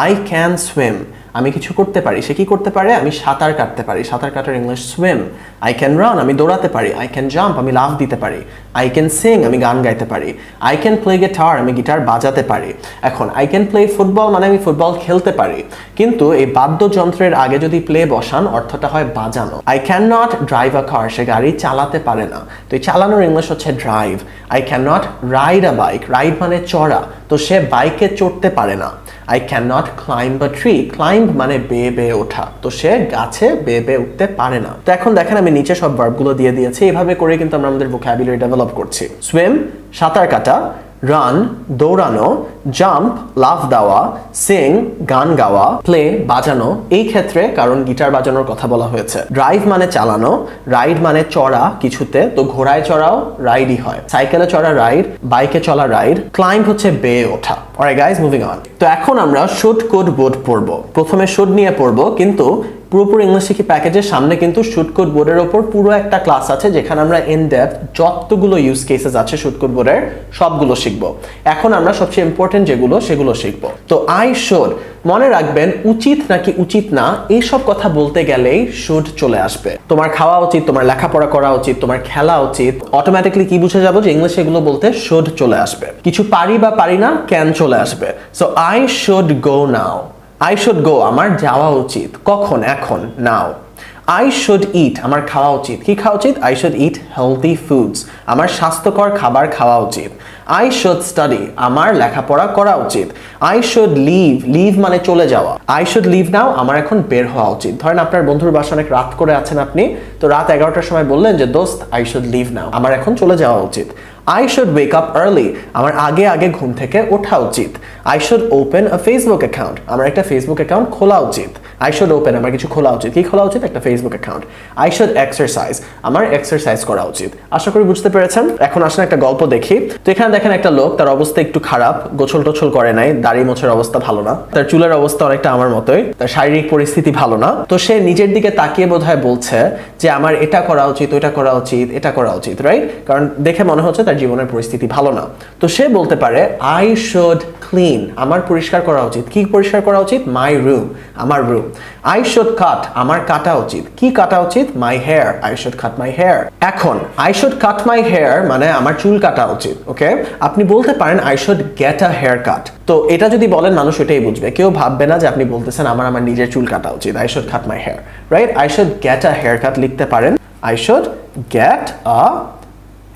আই ক্যান সুইম, আমি কিছু করতে পারি। সে কি করতে পারে? আমি সাঁতার কাটতে পারি। সাঁতার কাটার English swim. I can run, আমি দৌড়াতে পারি। আই ক্যান জাম্প, আমি লাফ দিতে পারি। আই ক্যান সিং, আমি গান গাইতে পারি। আই ক্যান প্লে গিটার, আমি গিটার বাজাতে পারি। এখন আই ক্যান প্লে ফুটবল মানে আমি ফুটবল খেলতে পারি, কিন্তু এই বাদ্যযন্ত্রের আগে যদি প্লে বসান অর্থটা হয় বাজানো। I can not drive a car, সে গাড়ি চালাতে পারে না, তো এই চালানোর ইংলিশ হচ্ছে drive. I can not ride a bike, ride মানে চড়া, তো সে বাইকে চড়তে পারে না। I can not climb a tree, climb মানে বেয়ে বেয়ে ওঠা, তো সে গাছে বেয়ে বেয়ে উঠতে পারে না। তো এখন দেখেন আমি নিচে সব ভার্বগুলো দিয়ে দিয়েছি, এভাবে করে কিন্তু আমরা আমাদের ভোকাবুলারি ডেভেলপ করছি। সুইম সাঁতার কাটা, রান দৌড়ানো, জাম্প লাফ দেওয়া, সিং গান গাওয়া, প্লে বাজানো। এই ক্ষেত্রে কারণ গিটার বাজানোর কথা বলা হয়েছে। ড্রাইভ মানে চালানো, রাইড মানে চড়া কিছুতে, তো ঘোড়ায় চড়াও রাইডই হয়। সাইকেলে চড়া রাইড, বাইকে চলা রাইড। ক্লাইম্ব হচ্ছে বেয়ে ওঠা। Alright guys, moving on. তো এখন আমরা শুড কুড would পড়বো। প্রথমে শুড নিয়ে পড়বো, কিন্তু পুরোপুরি ইংলিশ শিখি প্যাকেজের সামনে কিন্তু শুড কুড বোর্ডের ওপর পুরো একটা ক্লাস আছে, যেখানে আমরা ইন ডেপথ যতগুলো ইউজ কেসেস আছে শুড কুড বোর্ডের সবগুলো শিখবো। এখন আমরা সবচেয়ে ইম্পর্টেন্ট যেগুলো সেগুলো শিখবো। তো আই শুড, মনে রাখবেন উচিত নাকি উচিত না এইসব কথা বলতে গেলেই শুড চলে আসবে। তোমার খাওয়া উচিত, তোমার লেখাপড়া করা উচিত, তোমার খেলা উচিত, অটোমেটিকলি কি বুঝে যাবো যে ইংলিশে এগুলো বলতে শুড চলে আসবে। কিছু পারি বা পারি না, ক্যান চলে আসবে। So I should go now, I should go আমার যাওয়া উচিত। কখন? এখন, নাও। আই শুড ইট, আমার খাওয়া উচিত। কি খাওয়া উচিত? I should eat healthy foods, আমার স্বাস্থ্যকর খাবার খাওয়া উচিত। আই শুড স্টাডি, আমার লেখাপড়া করা উচিত। আই শুড লিভ, লিভ মানে চলে যাওয়া। আই শুড লিভ নাও, আমার এখন বের হওয়া উচিত। ধরেন আপনার বন্ধুর বাসায় অনেক রাত করে আছেন আপনি, তো রাত 11টার সময় বললেন যে দোস্ত আই শুড লিভ নাও, আমার এখন চলে যাওয়া উচিত। I should wake up early, আমার আগে আগে ঘুম থেকে ওঠা উচিত। I should open a Facebook account, আমার একটা ফেসবুক অ্যাকাউন্ট খোলা উচিত। আই শুড ওপেন, আমার কিছু খোলা উচিত। কি খোলা উচিত? একটা Facebook account. I should exercise, আমার এক্সারসাইজ করা উচিত। আশা করি বুঝতে পেরেছেন। এখন আসলে একটা গল্প দেখি। তো এখানে দেখেন একটা লোক, তার অবস্থা একটু খারাপ, গোছল টোছল করে নাই, দাড়ি মোছের অবস্থা ভালো না, তার চুলের অবস্থা অনেকটা আমার মতোই, তার শারীরিক পরিস্থিতি ভালো না। তো সে নিজের দিকে তাকিয়ে বোধহয় বলছে যে আমার এটা করা উচিত, ওইটা করা উচিত, এটা করা উচিত, রাইট? কারণ দেখে মনে হচ্ছে তার জীবনের পরিস্থিতি ভালো না। তো সে বলতে পারে আই শুড ক্লিন, আমার পরিষ্কার করা উচিত। কি পরিষ্কার করা উচিত? মাই রুম, আমার রুম। আই শুড কাট, আমার কাটা উচিত। কি কাটা উচিত? My hair, I should cut my hair. এখন I should cut my hair মানে আমার চুল কাটা উচিত। ওকে, আপনি বলতে পারেন I should get a hair cut. তো এটা যদি বলেন মানুষ এটাই বুঝবে, কেউ ভাববে না যে আপনি বলতেছেন আমার আমার নিজের চুল কাটা উচিত। I should cut my hair, right? I should get a hair cut লিখতে পারেন I should get a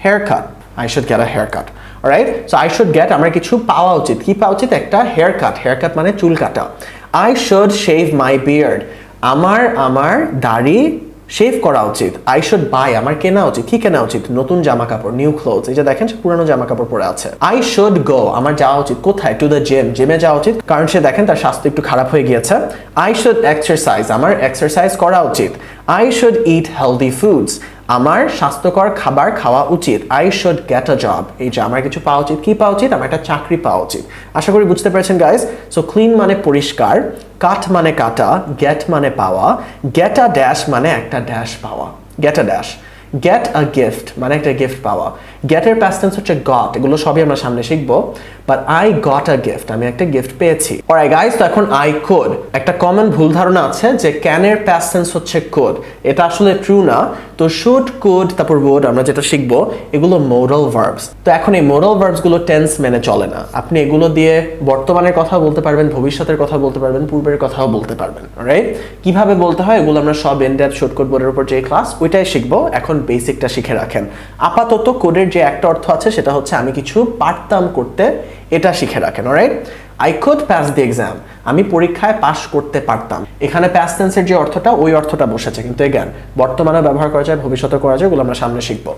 hair cut, I should get a hair cut. Alright, so I should get, আমার কিছু পাওয়া উচিত। কি পাওয়া উচিত? একটা হেয়ার কাট। হেয়ার কাট মানে চুল কাটা। I should shave my beard, আমার দাড়ি শেভ করা উচিত। আই শুড বাই, আমার কেনা উচিত। কি কেনা উচিত? নতুন জামা কাপড়, নিউ ক্লোথস। এই যে দেখেন সে পুরানো জামা কাপড় পরে আছে। আই শুড গো, আমার যাওয়া উচিত। কোথায়? টু দ্য জিম, জিমে যাওয়া উচিত, কারণ সে দেখেন তার স্বাস্থ্য একটু খারাপ হয়ে গিয়েছে। আই শুড এক্সারসাইজ, আমার এক্সারসাইজ করা উচিত। I should eat healthy foods, আমার স্বাস্থ্যকর খাবার খাওয়া উচিত। I should get a job, এই যে আমার কিছু পাওয়া উচিত। কি পাওয়া উচিত? আমার একটা চাকরি পাওয়া উচিত। আশা করি বুঝতে পেরেছেন গাইস। সো ক্লিন মানে পরিষ্কার, কাট মানে কাটা, গেট মানে পাওয়া, গেট আ ড্যাশ মানে একটা ড্যাশ পাওয়া, get a dash. Get a gift মানে একটা গিফট পাওয়া। গেট এর পাস্ট টেন্স হচ্ছে গট, এগুলো সবই আমরা সামনে শিখবো। But I got a gift, আমি একটা গিফট পেয়েছি। অলরাইট গাইস, তো এখন আই কুড, একটা কমন ভুল ধারণা আছে যে ক্যান এর পাস্ট টেন্স হচ্ছে কুড, এটা আসলে ট্রু না। তো শুড, কুড, তারপর would আমরা যেটা শিখবো এগুলো মোডাল ভার্বস। তো এখন এই মোডাল ভার্বস গুলো টেন্স মেনে চলে না। আপনি এগুলো দিয়ে বর্তমানের কথা বলতে পারবেন, ভবিষ্যতের কথা বলতে পারবেন, পূর্বের কথাও বলতে পারবেন। রাইট, কিভাবে বলতে হয় এগুলো আমরা সব ইন ডেপথ শর্টকাট বোর্ডের উপর যে ক্লাস ওইটাই শিখবো। এখন বেসিকটা শিখে রাখেন। আপাতত কোডের যে একটা অর্থ আছে সেটা হচ্ছে আমি কিছু পারতাম করতে, এটা শিখে রাখেন। Alright, I could pass the exam, আমি পরীক্ষায় পাশ করতে পারতাম। এখানে past tense এর যে অর্থটা ওই অর্থটা বসেছে, কিন্তু এগেইন বর্তমানে ব্যবহার করা যায়, ভবিষ্যতে করা যায়, ওগুলো আমরা সামনে শিখবো।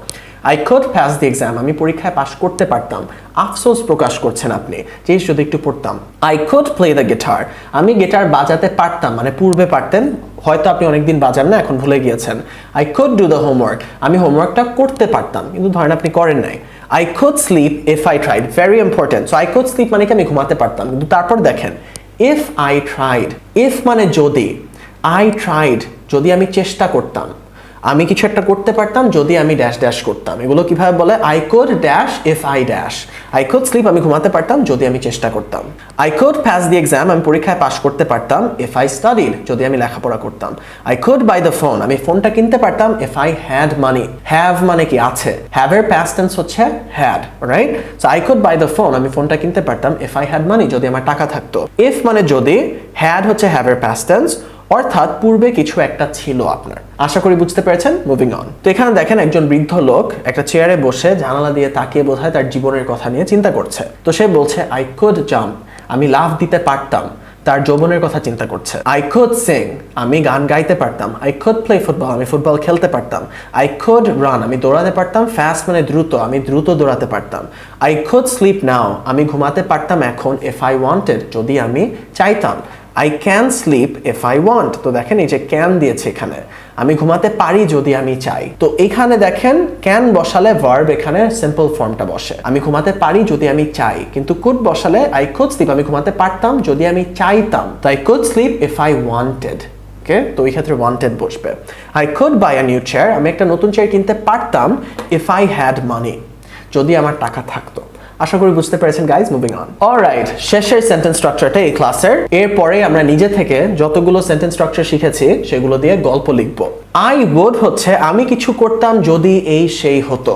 I could pass the exam, আমি পরীক্ষায় পাশ করতে পারতাম। আফসোস প্রকাশ করছেন আপনি যে যদি একটু পড়তাম। I could play the guitar, আমি গিটার বাজাতে পারতাম, মানে পূর্বে পারতেন, হয়তো আপনি অনেকদিন বাজান না, এখন ভুলে গিয়েছেন। I could do the homework, আমি হোমওয়ার্কটা করতে পারতাম, কিন্তু ধরেন আপনি করেন নাই। I could sleep if I tried, very important. So I could sleep মানে কি আমি ঘুমাতে পারতাম, কিন্তু তারপর দেখেন if I tried, if মানে যদি, I tried যদি আমি চেষ্টা করতাম, আমি কিছু একটা করতে পারতাম যদি আমি ড্যাশ ড্যাশ করতাম। এগুলো কিভাবে বলে? I could dash if I dash. I could sleep, আমি ঘুমাতে পারতাম যদি আমি চেষ্টা করতাম। I could pass the exam, আমি পরীক্ষায় পাশ করতে পারতাম if I studied, যদি আমি লেখাপড়া করতাম। I could buy the phone, আমি ফোনটা কিনতে পারতাম if I had money. Have মানে কি? আছে। Have এর past tense হচ্ছে had, right? So I could buy the phone, আমি ফোনটা কিনতে পারতাম if I had money, যদি আমার টাকা থাকতো। If মানে যদি, had হচ্ছে have এর past tense, অর্থাৎ পূর্বে কিছু একটা ছিল আপনার। আশা করি বুঝতে পেরেছেন। Moving on. তো এখানে দেখেন একজন বৃদ্ধ লোক একটা চেয়ারে বসে জানালা দিয়ে তাকিয়ে বোধহয় তার জীবনের কথা নিয়ে চিন্তা করছে। তো সে বলছে আই কুড জাম্প, আমি লাফ দিতে পারতাম, তার যৌবনের কথা চিন্তা করছে। আই কুড সিং, আমি গান গাইতে পারতাম। আই কুড প্লে ফুটবল, আমি ফুটবল খেলতে পারতাম। আই কুড রান, আমি দৌড়াতে পারতাম। ফাস্ট মানে দ্রুত, আমি দ্রুত দৌড়াতে পারতাম। আই কুড স্লিপ নাও, আমি ঘুমাতে পারতাম এখন ইফ আই ওয়ান্টেড, যদি আমি চাইতাম। I can sleep if I want, তো দেখেন এই যে ক্যান দিয়েছে এখানে, আমি ঘুমাতে পারি যদি আমি চাই। তো এখানে দেখেন ক্যান বসালে ভার্ব এখানে সিম্পল ফর্মটা বসে, আমি ঘুমাতে পারি যদি আমি চাই, কিন্তু কুড বসালে I could sleep, আমি ঘুমাতে পারতাম যদি আমি চাইতাম। তো I could sleep if I wanted, ওকে, তো এই ক্ষেত্রে wanted বসবে। I could buy a new chair, আমি একটা নতুন চেয়ার কিনতে পারতাম if I had money, যদি আমার টাকা থাকতো। আশা করি বুঝতে পেরেছেন গাইজ। Moving on. অলরাইট, শেষের সেন্টেন্স স্ট্রাকচারটা এই ক্লাসের। এরপরে আমরা নিজে থেকে যতগুলো সেন্টেন্স স্ট্রাকচার শিখেছি সেগুলো দিয়ে গল্প লিখবো। আই উড হচ্ছে আমি কিছু করতাম যদি এই সেই হতো।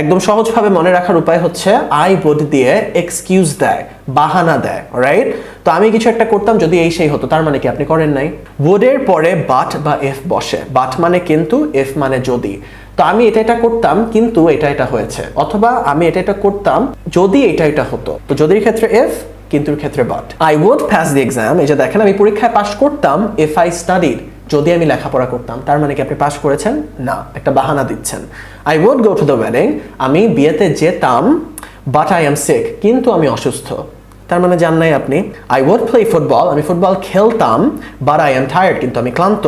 একদম সহজভাবে মনে রাখার উপায় হচ্ছে আই উড দিয়ে এক্সকিউজ দেয়, বাহানা দেয়। রাইট, তো আমি কিছু একটা করতাম যদি এই সেই হতো, তার মানে কি আপনি করেন নাই। উড এর পরে বাট বা এফ বসে। বাট মানে কিন্তু, এফ মানে যদি। তো আমি এটা করতাম কিন্তু এটা হয়েছে, অথবা আমি এটা করতাম যদি এটা হতো। তো যদির ক্ষেত্রে এফ, কিন্তুর ক্ষেত্রে but. I would pass the exam, এই যে দেখেন আমি পরীক্ষায় পাশ করতাম ইফ আই স্টাডিড, যদি আমি লেখাপড়া করতাম। তার মানে কি আপনি পাশ করেছেন? না, একটা বাহানা দিচ্ছেন। I would go to the wedding, আমি বিয়েতে যেতাম বাট আই এম সিক, কিন্তু আমি অসুস্থ। তার মানে জান নাই আপনি। আই উড প্লে ফুটবল, আমি ফুটবল খেলতাম বাট আই এম টায়ার্ড, কিন্তু আমি ক্লান্ত।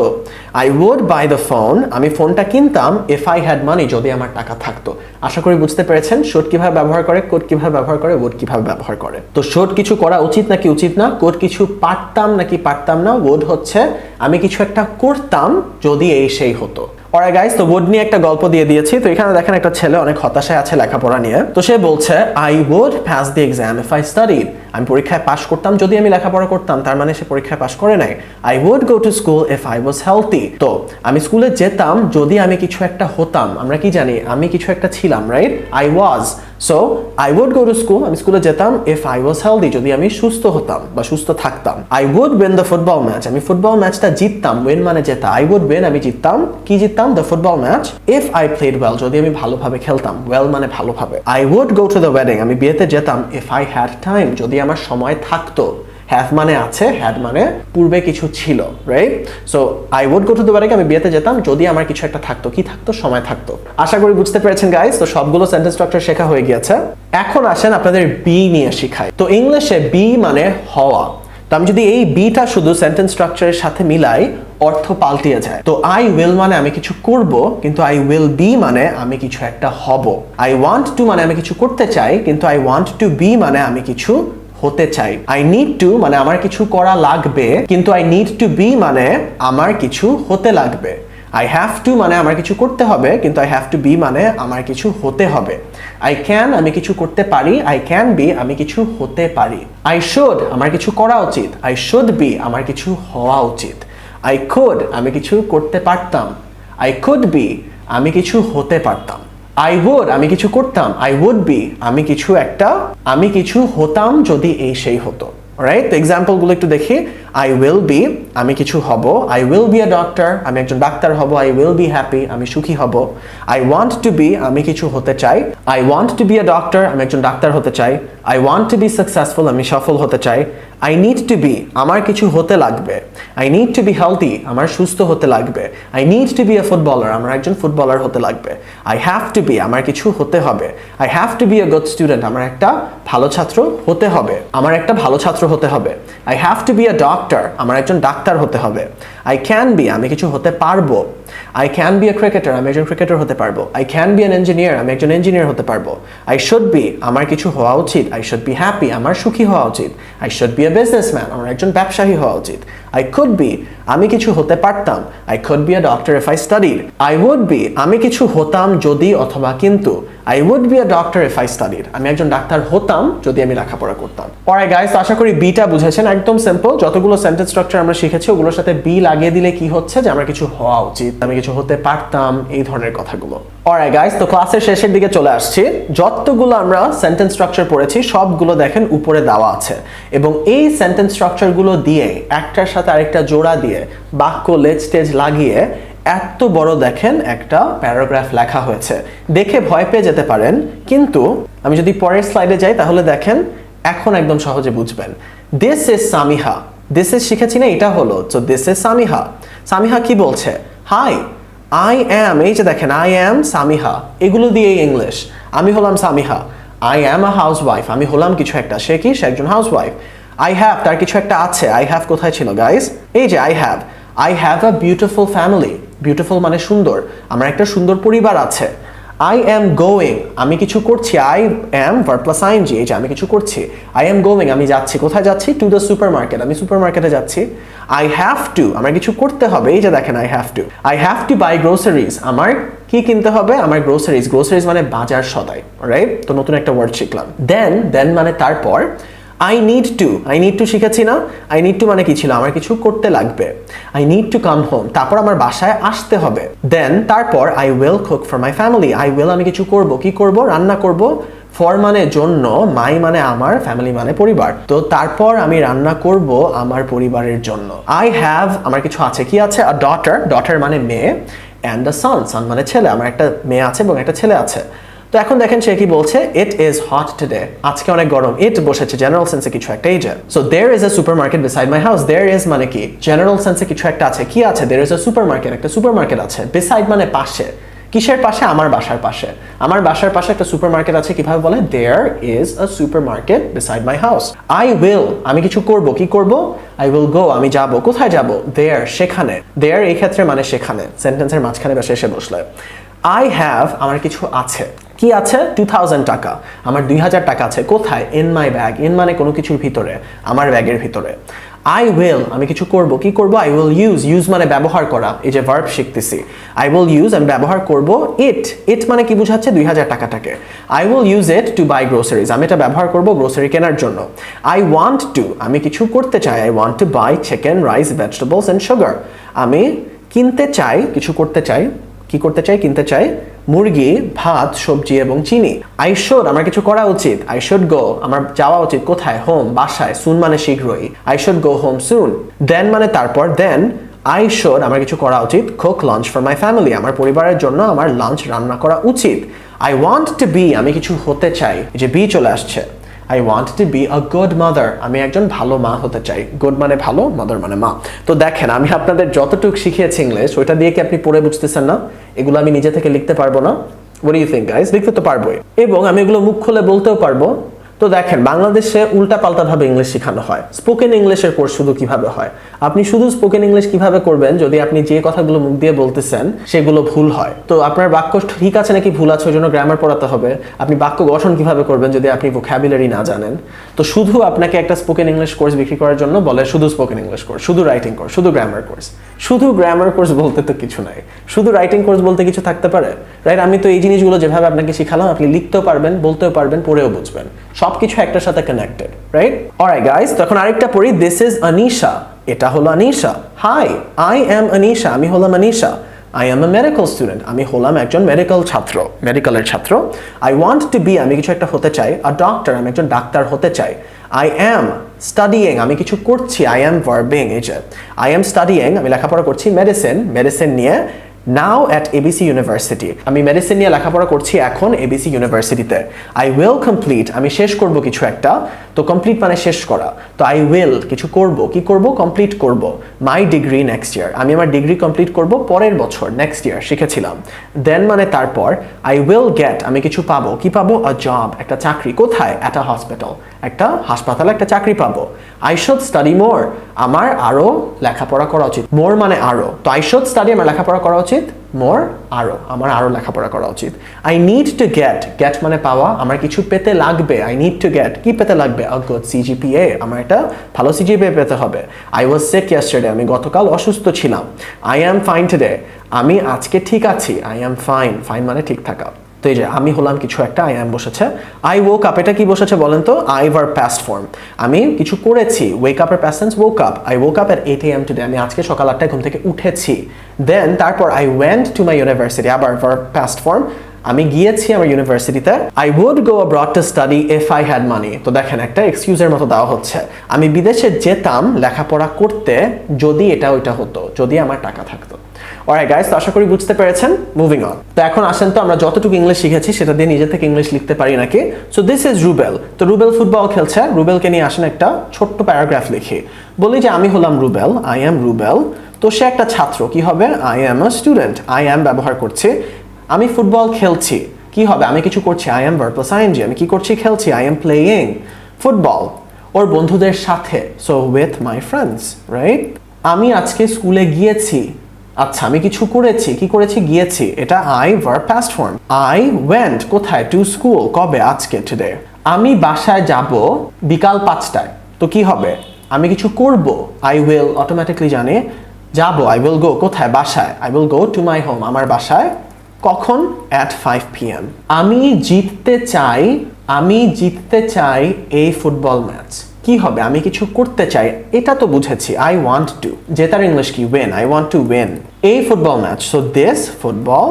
I would buy the phone, আমি ফোনটা কিনতাম ইফ আই হ্যাড মানি, যদি আমার টাকা থাকতো। আশা করি বুঝতে পেরেছেন শুড কিভাবে ব্যবহার করে, কোড কিভাবে ব্যবহার করে, উড কিভাবে ব্যবহার করে। তো শুড কিছু করা উচিত নাকি উচিত না, কোড কিছু পারতাম নাকি পারতাম না, উড হচ্ছে আমি কিছু একটা করতাম যদি এই সেই হতো। অলরাইট গাইস, তো উড নিয়ে একটা গল্প দিয়ে দিয়েছি। তো এখানে দেখেন একটা ছেলে অনেক হতাশায় আছে লেখাপড়া নিয়ে। তো সে বলছে I would pass the exam if I studied, আমি পরীক্ষায় পাশ করতাম যদি আমি লেখাপড়া করতাম। তার মানে সে পরীক্ষায় পাশ করে নাই। I would go to school if I was healthy, তো আমি স্কুলে যেতাম যদি আমি কিছু একটা হতাম। আমরা কি জানি? আমি কিছু একটা ছিলাম, right? I was. So I would go to school, আমি স্কুলে যেতাম ইফ আই ওয়াজ হেলথি, যদি আমি সুস্থ হতাম বা সুস্থ থাকতাম। I would win the football match, আমি ফুটবল ম্যাচটা জিততাম। উইন মানে জেতা। আই উড উইন, আমি জিততাম। কি জিততাম? The football match if I played well, যদি আমি ভালোভাবে খেলতাম। ওয়েল মানে ভালোভাবে। I would go to the wedding, আমি বিয়েতে যেতাম ইফ আই হ্যাড টাইম, যদি আমার সময় থাকতো। হ্যাভ মানে আছে, হ্যাড মানে পূর্বে কিছু ছিল, right? So I would go to the wedding, আমি বিয়েতে যেতাম যদি আমার কিছু একটা থাকতো। কি থাকতো? সময় থাকতো। আশা করি বুঝতে পেরেছেন গাইস। তো সবগুলো সেন্টেন্স স্ট্রাকচার শেখা হয়ে গিয়েছে। এখন আসেন আপনাদের বি নিয়ে শিখাই। তো ইংলিশে বি মানে হওয়া। তো আমি যদি এই বিটা শুধু সেন্টেন্স স্ট্রাকচারের সাথে মিলাই, অর্থ পাল্টিয়ে যায়। তো আই উইল মানে আমি কিছু করব, কিন্তু আই উইল বি মানে আমি কিছু একটা হব। আই ওয়ান্ট টু মানে আমি কিছু করতে চাই, কিন্তু আই ওয়ান্ট টু বি মানে আমি কিছু হতে চাই। আই নিড টু মানে আমার কিছু করা লাগবে, কিন্তু আই নিড টু বি মানে আমার কিছু হতে লাগবে। আই হ্যাভ টু মানে আমার কিছু করতে হবে, কিন্তু আই হ্যাভ টু বি মানে আমার কিছু হতে হবে। আই ক্যান আমি কিছু করতে পারি, আই ক্যান বি আমি কিছু হতে পারি। আই শুড আমার কিছু করা উচিত, আই শুড বি আমার কিছু হওয়া উচিত। আই কুড আমি কিছু করতে পারতাম, আই কুড বি আমি কিছু হতে পারতাম। আই উড আমি কিছু করতাম, আই উড বি আমি কিছু হতাম যদি এই সেই হতো। রাইট, এক্সাম্পল গুলো একটু দেখি। আই উইল বি আমি কিছু হব, I will be a doctor আমি একজন ডাক্তার হব, আই উইল বি হ্যাপি আমি সুখী হব। আই ওয়ান্ট টু বি আমি কিছু হতে চাই, I want two B a doctor আমি একজন ডাক্তার হতে চাই। I want two be successful আমি সফল হতে চাই। আই নিড টু বি আমার কিছু হতে লাগবে, I need two be healthy আমার সুস্থ হতে লাগবে। I need two be a footballer আমার একজন ফুটবলার হতে লাগবে। আই হ্যাভ টু বি আমার কিছু হতে হবে, I have two be a good student আমার একটা ভালো ছাত্র হতে হবে, I have two B a doctor আমার একজন ডাক্তার হতে হবে। আই ক্যান বি আমি কিছু হতে পারবো, I can be a cricketer আমি একজন ক্রিকেটার হতে পারবো। I can be an engineer আমি একজন ইঞ্জিনিয়ার হতে পারবো। আই শুড বি আমার কিছু হওয়া উচিত, আই শুড বি হ্যাপি আমার সুখী হওয়া উচিত। I should be a businessman আমার একজন ব্যবসায়ী হওয়া উচিত। আই কুড বি আমি কিছু হতে পারতাম, I could be a doctor if I studied. I would be আমি কিছু হতাম যদি অথবা কিন্তু, I would be a doctor if I studied আমি একজন ডাক্তার হতাম যদি আমি লেখাপড়া করতাম। অলরাইট গাইস, আশা করি বিটা বুঝেছেন। একদম সিম্পল, যতগুলো সেন্টেন্স স্ট্রাকচার আমরা শিখেছি ওগুলোর সাথে বি লাগিয়ে দিলে কি হচ্ছে যে আমার কিছু হওয়া উচিত, আমি কিছু হতে পারতাম, এই ধরনের কথাগুলো। অলরাইট গাইস, তো ক্লাসের শেষের দিকে চলে আসছি। যতগুলো আমরা সেন্টেন্স স্ট্রাকচার পড়েছি সবগুলো দেখেন উপরে দেওয়া আছে, এবং এই সেন্টেন্স স্ট্রাকচারগুলো দিয়ে একটার সাথে আরেকটা জোড়া দিয়ে বাক্য লেজ টেজ লাগিয়ে এত বড় দেখেন একটা প্যারাগ্রাফ লেখা হয়েছে। দেখে ভয় পেয়ে যেতে পারেন, কিন্তু আমি যদি পরের স্লাইডে যাই তাহলে দেখেন এখন একদম সহজে বুঝবেন। This is Samiha, this is শিখেছি না, এটা হলো তো দিস ইজ সামিহা। সামিহা কি বলছে? হাই, আই অ্যাম, এই যে দেখেন আই অ্যাম সামিহা, এগুলো দিয়ে ইংলিশ। আমি হলাম Samiha. I am a house wife, আমি হলাম কিছু একটা, সে কি? সে একজন হাউস ওয়াইফ। আই হ্যাভ, তার কিছু একটা আছে। আই হ্যাভ কোথায় ছিল গাইস? এই যে I have a beautiful family. Beautiful মানে সুন্দর, আমার একটা সুন্দর পরিবার আছে। আই অ্যাম গোয়িং, আমি কিছু করছি। I am verb plus ING, এই যে আমি কিছু করছি। আই অ্যাম গোয়িং, আমি যাচ্ছি। কোথায় যাচ্ছি? টু দ্য সুপার মার্কেট, আমি সুপার মার্কেটে যাচ্ছি। আই হ্যাভ টু, আমার কিছু করতে হবে। এই যে দেখেন I have to buy groceries, আমার কি কিনতে হবে? আমার গ্রোসারিজ। গ্রোসারিজ মানে বাজার সদাই, রাইট? তো নতুন একটা ওয়ার্ড শিখলাম। দেন মানে তারপর। আই নিড টু শিখেছি না? আই নিড টু মানে কি ছিল? আমার কিছু করতে লাগবে। I need to come home, তারপর আমার বাসায় আসতে হবে। দেন তারপর I will cook for my family, I will আমি কিছু করব। কি করব? রান্না করব। ফর মানে জন্য, মাই মানে আমার, ফ্যামিলি মানে পরিবার। তো তারপর আমি রান্না করব আমার পরিবারের জন্য। আই হ্যাভ আমার কিছু আছে। কি আছে? আ ডটার মানে মেয়ে, অ্যান্ড আ সান মানে ছেলে। আমার একটা মেয়ে আছে এবং একটা ছেলে আছে। তো এখন দেখেন সে কি বলছে? ইট ইজ হট টুডে, আজকে অনেক গরম। ইট বসেছে জেনারেল সেন্সে কিছু একটা, এই যে। So there is a supermarket beside my house. There is মানে কি? জেনারেল সেন্সে কিছু একটা আছে। কি আছে? দেয়ার ইজ আ সুপারমার্কেট, একটা সুপারমার্কেট আছে। বিসাইড মানে পাশে। কিসের পাশে? আমার বাসার পাশে। আমার বাসার পাশে একটা সুপারমার্কেট আছে। কিভাবে বলে? There is a supermarket beside my house. I will আমি কিছু করব। কি করব? আই উইল গো আমি যাব। কোথায় যাব? দেয়ার সেখানে। দেয়ার এই ক্ষেত্রে মানে সেখানে, সেন্টেন্সের মাঝখানে বা শেষে বসলে। আই হ্যাভ আমার কিছু আছে। কি আছে? 2000 টাকা, আমার 2000 টাকা আছে। কোথায়? In my bag. ইন মানে কোনো কিছুর ভিতরে, আমার ব্যাগের ভিতরে। আই উইল আমি কিছু করব। কি করব? আই উইল ইউজ মানে ব্যবহার করা, এই যে ভার্ব শিখতেছি। আই উইল ইউজ আমি ব্যবহার করব। ইট মানে কি বোঝাচ্ছে? 2000 টাকাটাকে। I will use it to buy groceries, আমি এটা ব্যবহার করব গ্রোসারি কেনার জন্য। আই ওয়ান্ট টু আমি কিছু করতে চাই। I want to buy chicken, rice, vegetables and sugar, আমি কিনতে চাই, কিছু করতে চাই। কি করতে চাই? কিনতে চাই মুরগি, ভাত, সবজি এবং চিনি। আই শুড আমার কিছু করা উচিত। আই শুড গো আমার যাওয়া উচিত। কোথায়? হোম বাসায়। সুন মানে শীঘ্রই। আই শুড গো হোম সুন। দেন মানে তারপর। দেন আই শুড আমার কিছু করা উচিত। Cook lunch for my family আমার পরিবারের জন্য আমার লাঞ্চ রান্না করা উচিত। আই ওয়ান্ট টু বি আমি কিছু হতে চাই, এই যে বি চলে আসছে। I want to be a good mother আমি একজন ভালো মা হতে চাই। গুড মানে ভালো, মাদার মানে মা। তো দেখেন আমি আপনাদের যতটুকু শিখিয়েছি ইংলিশ, ওইটা দিয়ে কি আপনি পড়ে বুঝতেছেন না? এগুলো আমি নিজে থেকে লিখতে পারবো না? What do you think guys? লিখতে তো পারবোই, এবং আমি এগুলো মুখ খুলে বলতেও পারবো। তো দেখেন বাংলাদেশে উল্টাপাল্টা ভাবে ইংলিশ শেখানো হয়। স্পোকেন ইংলিশের কোর্স শুধু কিভাবে হয়, আপনি শুধু স্পোকেন ইংলিশ কিভাবে করবেন যদি আপনি যে কথাগুলো মুখ দিয়ে বলতেছেন সেগুলো ভুল হয়? তো আপনার বাক্য ঠিক আছে নাকি ভুল আছে ওই জন্য গ্রামার পড়াতে হবে। আপনি বাক্য গঠন কিভাবে করবেন যদি আপনি ভোকাবুলারি না জানেন? তো শুধু আপনাকে একটা স্পোকেন ইংলিশ কোর্স বিক্রি করার জন্য বলে শুধু স্পোকেন ইংলিশ কোর্স, শুধু রাইটিং কোর্স, শুধু গ্রামার কোর্স। শুধু গ্রামার কোর্স বলতে তো কিছু নাই, শুধু রাইটিং কোর্স বলতে কিছু থাকতে পারে? রাইট, আমি তো এই জিনিসগুলো যেভাবে আপনাকে শিখালাম আপনি লিখতেও পারবেন, বলতেও পারবেন, পড়েও বুঝবেন, সবকিছু একটার সাথে কানেক্টেড, রাইট? অলরাইট গাইস, তো এখন আরেকটা পড়ি। দিস ইজ আনিশা, এটা হলো Anisha. Hi, I am Anisha, আমি হলাম Anisha. I am a medical student, আমি হলাম একজন মেডিকেল ছাত্র, মেডিকেলের ছাত্র। I want to be, আমি কিছু একটা হতে চাই। A doctor, আমি একজন ডাক্তার হতে চাই। I am studying, আমি কিছু করছি। I am verbing, এই যে I am studying, আমি লেখাপড়া করছি মেডিসিন, মেডিসিন নিয়ে now at ABC University, আমি মেডিসিন নিয়ে লেখাপড়া করছি এখন ABC ইউনিভার্সিটিতে। I will complete, আমি শেষ করব কিছু একটা। তো কমপ্লিট মানে শেষ করা। তো I will কিছু করব, কি করব? কমপ্লিট করব। My degree next year, আমি আমার ডিগ্রি কমপ্লিট করব পরের বছর, নেক্সট ইয়ার শিখেছিলাম। Then মানে তারপর। I will get, আমি কিছু পাবো, কি পাবো? A job, একটা চাকরি। কোথায়? At a hospital, একটা হাসপাতালে একটা চাকরি পাবো। I should study more, আমার আরো লেখাপড়া করা উচিত। More মানে আরো, তো I should study, আমার লেখাপড়া করা উচিত। More আরো, আমার আরো লেখাপড়া করা উচিত। I need to get, get মানে পাওয়া, আমার কিছু পেতে লাগবে। I need to get, কি পেতে লাগবে? A good CGPA, আমার একটা ভালো CGPA পেতে হবে। I was sick yesterday, আমি গতকাল অসুস্থ ছিলাম। I am fine today, আমি আজকে ঠিক আছি। I am fine, fine মানে ঠিক থাকা। তো এই যে আমি হলাম কিছু একটা, I am বসেছে। I woke up, এটা কি বসেছে বলেন তো? I verb past form, আমি কিছু করেছি। Wake up এর past tense woke up, I woke up at 8 AM today, আমি আজকে সকাল 8টায় ঘুম থেকে উঠেছি। Then তারপর I went to my university, আবার verb past form, আমি গিয়েছি আমার ইউনিভার্সিটিতে। I would go abroad to study if I had money, তো দেখেন একটা এক্সকিউজের মতো দেওয়া হচ্ছে। আমি বিদেশে যেতাম লেখাপড়া করতে যদি এটা ওইটা হতো, যদি আমার টাকা থাকতো। অলরাইট গাইস, তো আশা করি বুঝতে পেরেছেন। Moving on. তো এখন আসেন তো আমরা যতটুকু ইংলিশ শিখেছি সেটা দিয়ে নিজে থেকে ইংলিশ লিখতে পারি নাকি। সো দিস ইজ রুবেল, তো রুবেল ফুটবল খেলছে। রুবেলকে নিয়ে আসেন একটা ছোট্ট প্যারাগ্রাফ লিখি। বলি যে আমি হলাম রুবেল, I am রুবেল। তো সে একটা ছাত্র, কি হবে? I am a student, I am ব্যবহার করছি। আমি ফুটবল খেলছি, কি হবে? আমি কিছু করছি। I am verb plus ing, আমি কি করছি? খেলছি। I am playing ফুটবল ওর বন্ধুদের সাথে, so with my friends, right? আমি আজকে স্কুলে গিয়েছি, আচ্ছা আমি কিছু করেছি, কি করেছি? গিয়েছি, এটা I verb past form। I went, কোথায়? to school, কবে? আজকে, today। আমি বাসায় যাব বিকাল 5টায়, তো কি হবে? আমি কিছু করব, I will, অটোমেটিকলি জানি যাব। I will go, কোথায়? বাসায়। I will go to my home, আমার বাসায়। কখন? at 5 PM। আমি জিততে চাই, আমি জিততে চাই এই ফুটবল ম্যাচ, কি হবে? আমি কিছু করতে চাই, এটা তো বুঝেছি। I want to, জেতার ইংলিশ কি? win, I want to win এই football match. So this football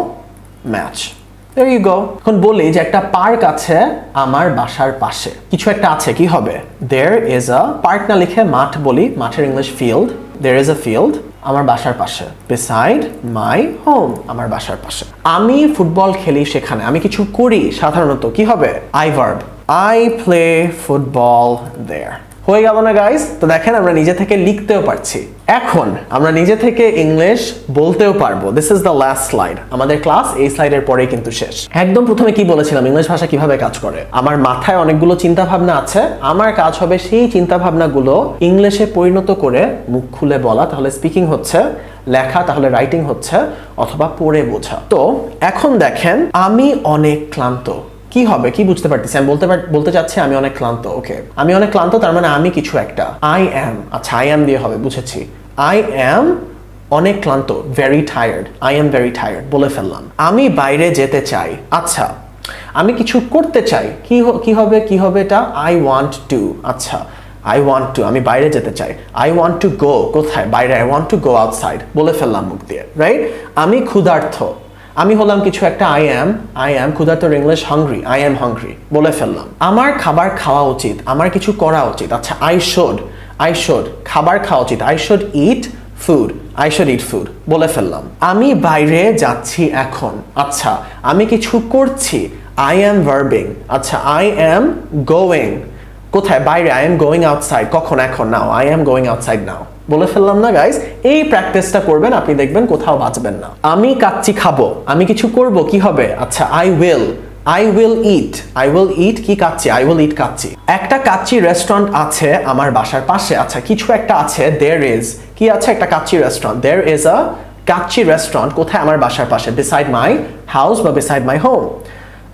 match, there you go। এখন বলি যে একটা পার্ক আছে আমার বাসার পাশে, কিছু একটা আছে, কি হবে? there is a, পার্ক না লিখে মাঠ বলি, মাঠের English field, there is a field আমার বাসার পাশে। beside my home, আমার বাসার পাশে। আমি ফুটবল খেলি সেখানে, আমি কিছু করি সাধারণত, কি হবে? I verb, I play football there। হয়ে গেল না গাইস? তো দেখেন আমরা নিজে থেকে লিখতেও পারছি, এখন আমরা নিজে থেকে ইংলিশ বলতেও পারবো। This is the last slide, আমাদের ক্লাস এই স্লাইডের পরেই কিন্তু শেষ। একদম প্রথমে কি বলেছিলাম ইংলিশ ভাষা কিভাবে কাজ করে। আমার মাথায় অনেকগুলো চিন্তা ভাবনা আছে, আমার কাজ হবে সেই চিন্তা ভাবনাগুলো ইংলিশে পরিণত করে মুখ খুলে বলা, তাহলে স্পিকিং হচ্ছে, লেখা তাহলে রাইটিং হচ্ছে, অথবা পড়ে বোঝা। তো এখন দেখেন আমি অনেক ক্লান্ত, কি হবে? কি বুঝতে পারতেছি? আমি বলতে চাচ্ছি আমি অনেক ক্লান্ত। ওকে, আমি অনেক ক্লান্ত, তার মানে আমি কিছু একটা। I am, আচ্ছা I am দিয়ে হবে, বুঝেছি। I am অনেক ক্লান্ত, very tired, I am very tired বলে ফেললাম। আমি বাইরে যেতে চাই, আচ্ছা আমি কিছু করতে চাই, কি হবে? কি হবে এটা? I want to, আচ্ছা I want to, আমি বাইরে যেতে চাই। I want to go, কোথায়? বাইরে। I want to go outside বলে ফেললাম মুখ দিয়ে, রাইট? আমি ক্ষুধার্ত, আমি হলাম কিছু একটা। I am ক্ষুধার্তর English hungry, I am hungry বলে ফেললাম। আমার খাবার খাওয়া উচিত, আমার কিছু করা উচিত, আচ্ছা I should খাবার খাওয়া উচিত। I should eat food, I should eat food বলে ফেললাম। আমি বাইরে যাচ্ছি এখন, আচ্ছা আমি কিছু করছি। I am verbing, আচ্ছা I am going, কোথায়? বাইরে। I am going outside, কখন? এখন, now, I am going outside now বলে ফেললাম না গাইস? এই প্র্যাকটিসটা করবেন, আপনি দেখবেন কোথাও বাঁচবেন না। আমি কাচ্চি খাবো, আমি কিছু করব, কি হবে? আচ্ছা I will I will eat কি kacchi, I will eat kacchi. একটা কাচ্চি রেস্টুরেন্ট আছে আমার বাসার পাশে। আচ্ছা, কিছু একটা আছে, there is, কি আছে, একটা kacchi restaurant, there is a kacchi restaurant কোথায়, আমার বাসার পাশে, beside my house বা beside my home।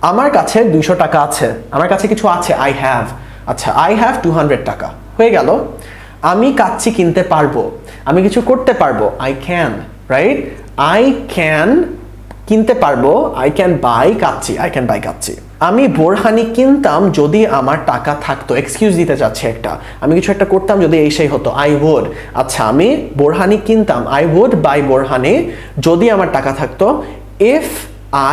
আমার কাছে 200 টাকা আছে, আমার কাছে কিছু আছে, I have, আচ্ছা I have 200 টাকা, হয়ে গেল। আমি কাচ্চি কিনতে পারবো, আমি কিছু করতে পারবো, I can, right, I can কিনতে পারবো, I can buy kacchi, I can buy kacchi. আমি বোরহানি কিনতাম যদি আমার টাকা থাকতো, এক্সকিউজ দিতে চাচ্ছি একটা, আমি কিছু একটা করতাম যদি এই সেই হতো, I would, আচ্ছা আমি বোরহানি কিনতাম, I would buy বোরহানি যদি আমার টাকা থাকতো, if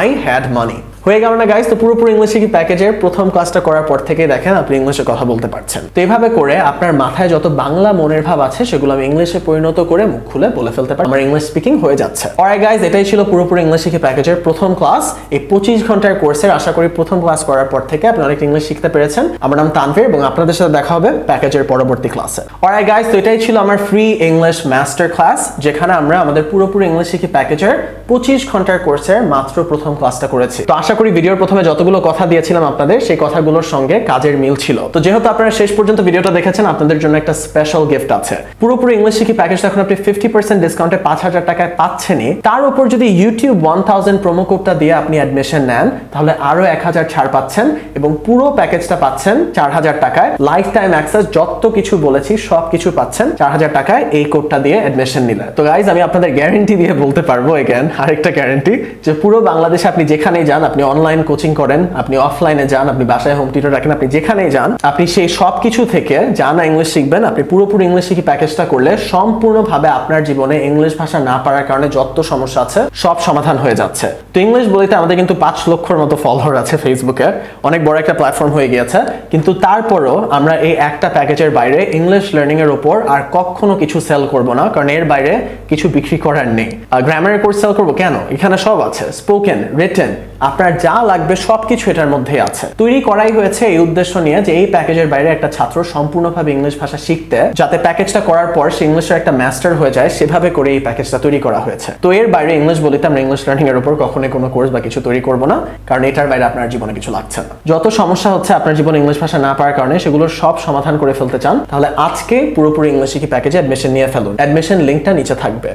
I had money। হয়ে গেল না গাইস? তো পুরোপুরি ইংলিশ শিখি প্যাকেজের প্রথম ক্লাসটা করার পর থেকে দেখেন আপনি ইংলিশে কথা বলতে পারছেন। তো এইভাবে করে আপনার মাথায় যত বাংলা মনের ভাব আছে সেগুলো আমি ইংলিশে পরিণত করে মুখ খুলে বলে ফেলতে পারি, আমার ইংলিশ স্পিকিং হয়ে যাচ্ছে। অলরাইট গাইস, এটাই ছিল পুরোপুরি ইংলিশ শিখি প্যাকেজের প্রথম ক্লাস। এই 25 ঘন্টার কোর্সের আশা করি প্রথম ক্লাস করার পর থেকে আপনি অনেক ইংলিশ শিখতে পেরেছেন। আমার নাম তানভীর এবং আপনাদের সাথে দেখা হবে প্যাকেজের পরবর্তী ক্লাসে। অলরাইট গাইস, তো এটাই ছিল আমার ফ্রি ইংলিশ মাস্টার ক্লাস, যেখানে আমরা আমাদের পুরোপুরি ইংলিশ শিখি প্যাকেজের 25 ঘন্টার কোর্সের মাত্র প্রথম ক্লাসটা করেছি। তো আশা করি ভিডিওর প্রথমে যতগুলো কথা দিয়েছিলাম আপনাদের সেই কথাগুলোর সঙ্গে কাজের মিল ছিল। তো যেহেতু আপনারা শেষ পর্যন্ত ভিডিওটা দেখেছেন, আপনাদের জন্য একটা স্পেশাল গিফট আছে। পুরোপুরি ইংলিশ শিখি প্যাকেজটা এখন আপনি 50% ডিসকাউন্টে 5000 টাকায় পাচ্ছেনই। তার উপর যদি ইউটিউব 1000 প্রোমো কোডটা দিয়ে আপনি অ্যাডমিশন নেন তাহলে আরো 1000 ছাড় পাচ্ছেন এবং পুরো প্যাকেজটা পাচ্ছেন 4000 টাকায়। লাইফ টাইম অ্যাক্সেস, যত কিছু বলেছি সব কিছু পাচ্ছেন 4000 টাকায় এই কোডটা দিয়ে অ্যাডমিশন নিলে। তো গাইজ, আমি আপনাদের গ্যারান্টি দিয়ে বলতে পারবো, এগেন আরেকটা গ্যারান্টি, যে পুরো বাংলাদেশে আপনি যেখানেই যান, আপনি অনলাইন কোচিং করেন, আপনি অফলাইনে যান, আপনি বাসায় হোম টিউটর রাখেন, আপনি যেখানেই যান, আপনি সেই সব কিছু থেকে জানা ইংলিশ শিখবেন। আপনি পুরোপুরি ইংলিশ শিখি প্যাকেজটা করলে সম্পূর্ণভাবে আপনার জীবনে ইংলিশ ভাষা না পারার কারণে যত সমস্যা আছে সব সমাধান হয়ে যাচ্ছে। তো ইংলিশ বলতে আমাদের কিন্তু 5 লক্ষর মতো ফলোয়ার আছে ফেসবুকে, অনেক বড় একটা প্ল্যাটফর্ম হয়ে গিয়েছে, কিন্তু তারপরও আমরা এই একটা প্যাকেজের বাইরে ইংলিশ লার্নিং এর উপর আর কখনো কিছু সেল করব না, কারণ এর বাইরে কিছু বিক্রি করার নেই। গ্রামারের কোর্স সেল করবো কেন? এখানে সব আছে, স্পোকেন, রিটেন, আপনার যা লাগবে সবকিছু এটার মধ্যে আছে। তৈরি করাই হয়েছে এই উদ্দেশ্য নিয়ে যে এই প্যাকেজের বাইরে একটা ছাত্র সম্পূর্ণভাবে ইংলিশ ভাষা শিখতে, যাতে প্যাকেজটা করার পর সে ইংলিশের একটা মাস্টার হয়ে যায়, সেভাবে করে এই প্যাকেজটা তৈরি করা হয়েছে। তো এর বাইরে ইংলিশ বলিতে আমরা ইংলিশ লার্নিং এর উপর কখনোই কোনো কোর্স বা কিছু তৈরি করব না, কারণ এটার বাইরে আপনার জীবনে কিছু লাগছে না। যত সমস্যা হচ্ছে আপনার জীবনে ইংলিশ ভাষা না পাওয়ার কারণে, সেগুলোর সব সমাধান করে ফেলতে চান, তাহলে আজকে পুরোপুরি ইংলিশ শিখি প্যাকেজে অ্যাডমিশন নিয়ে ফেলুন। অ্যাডমিশন লিংকটা নিচে থাকবে।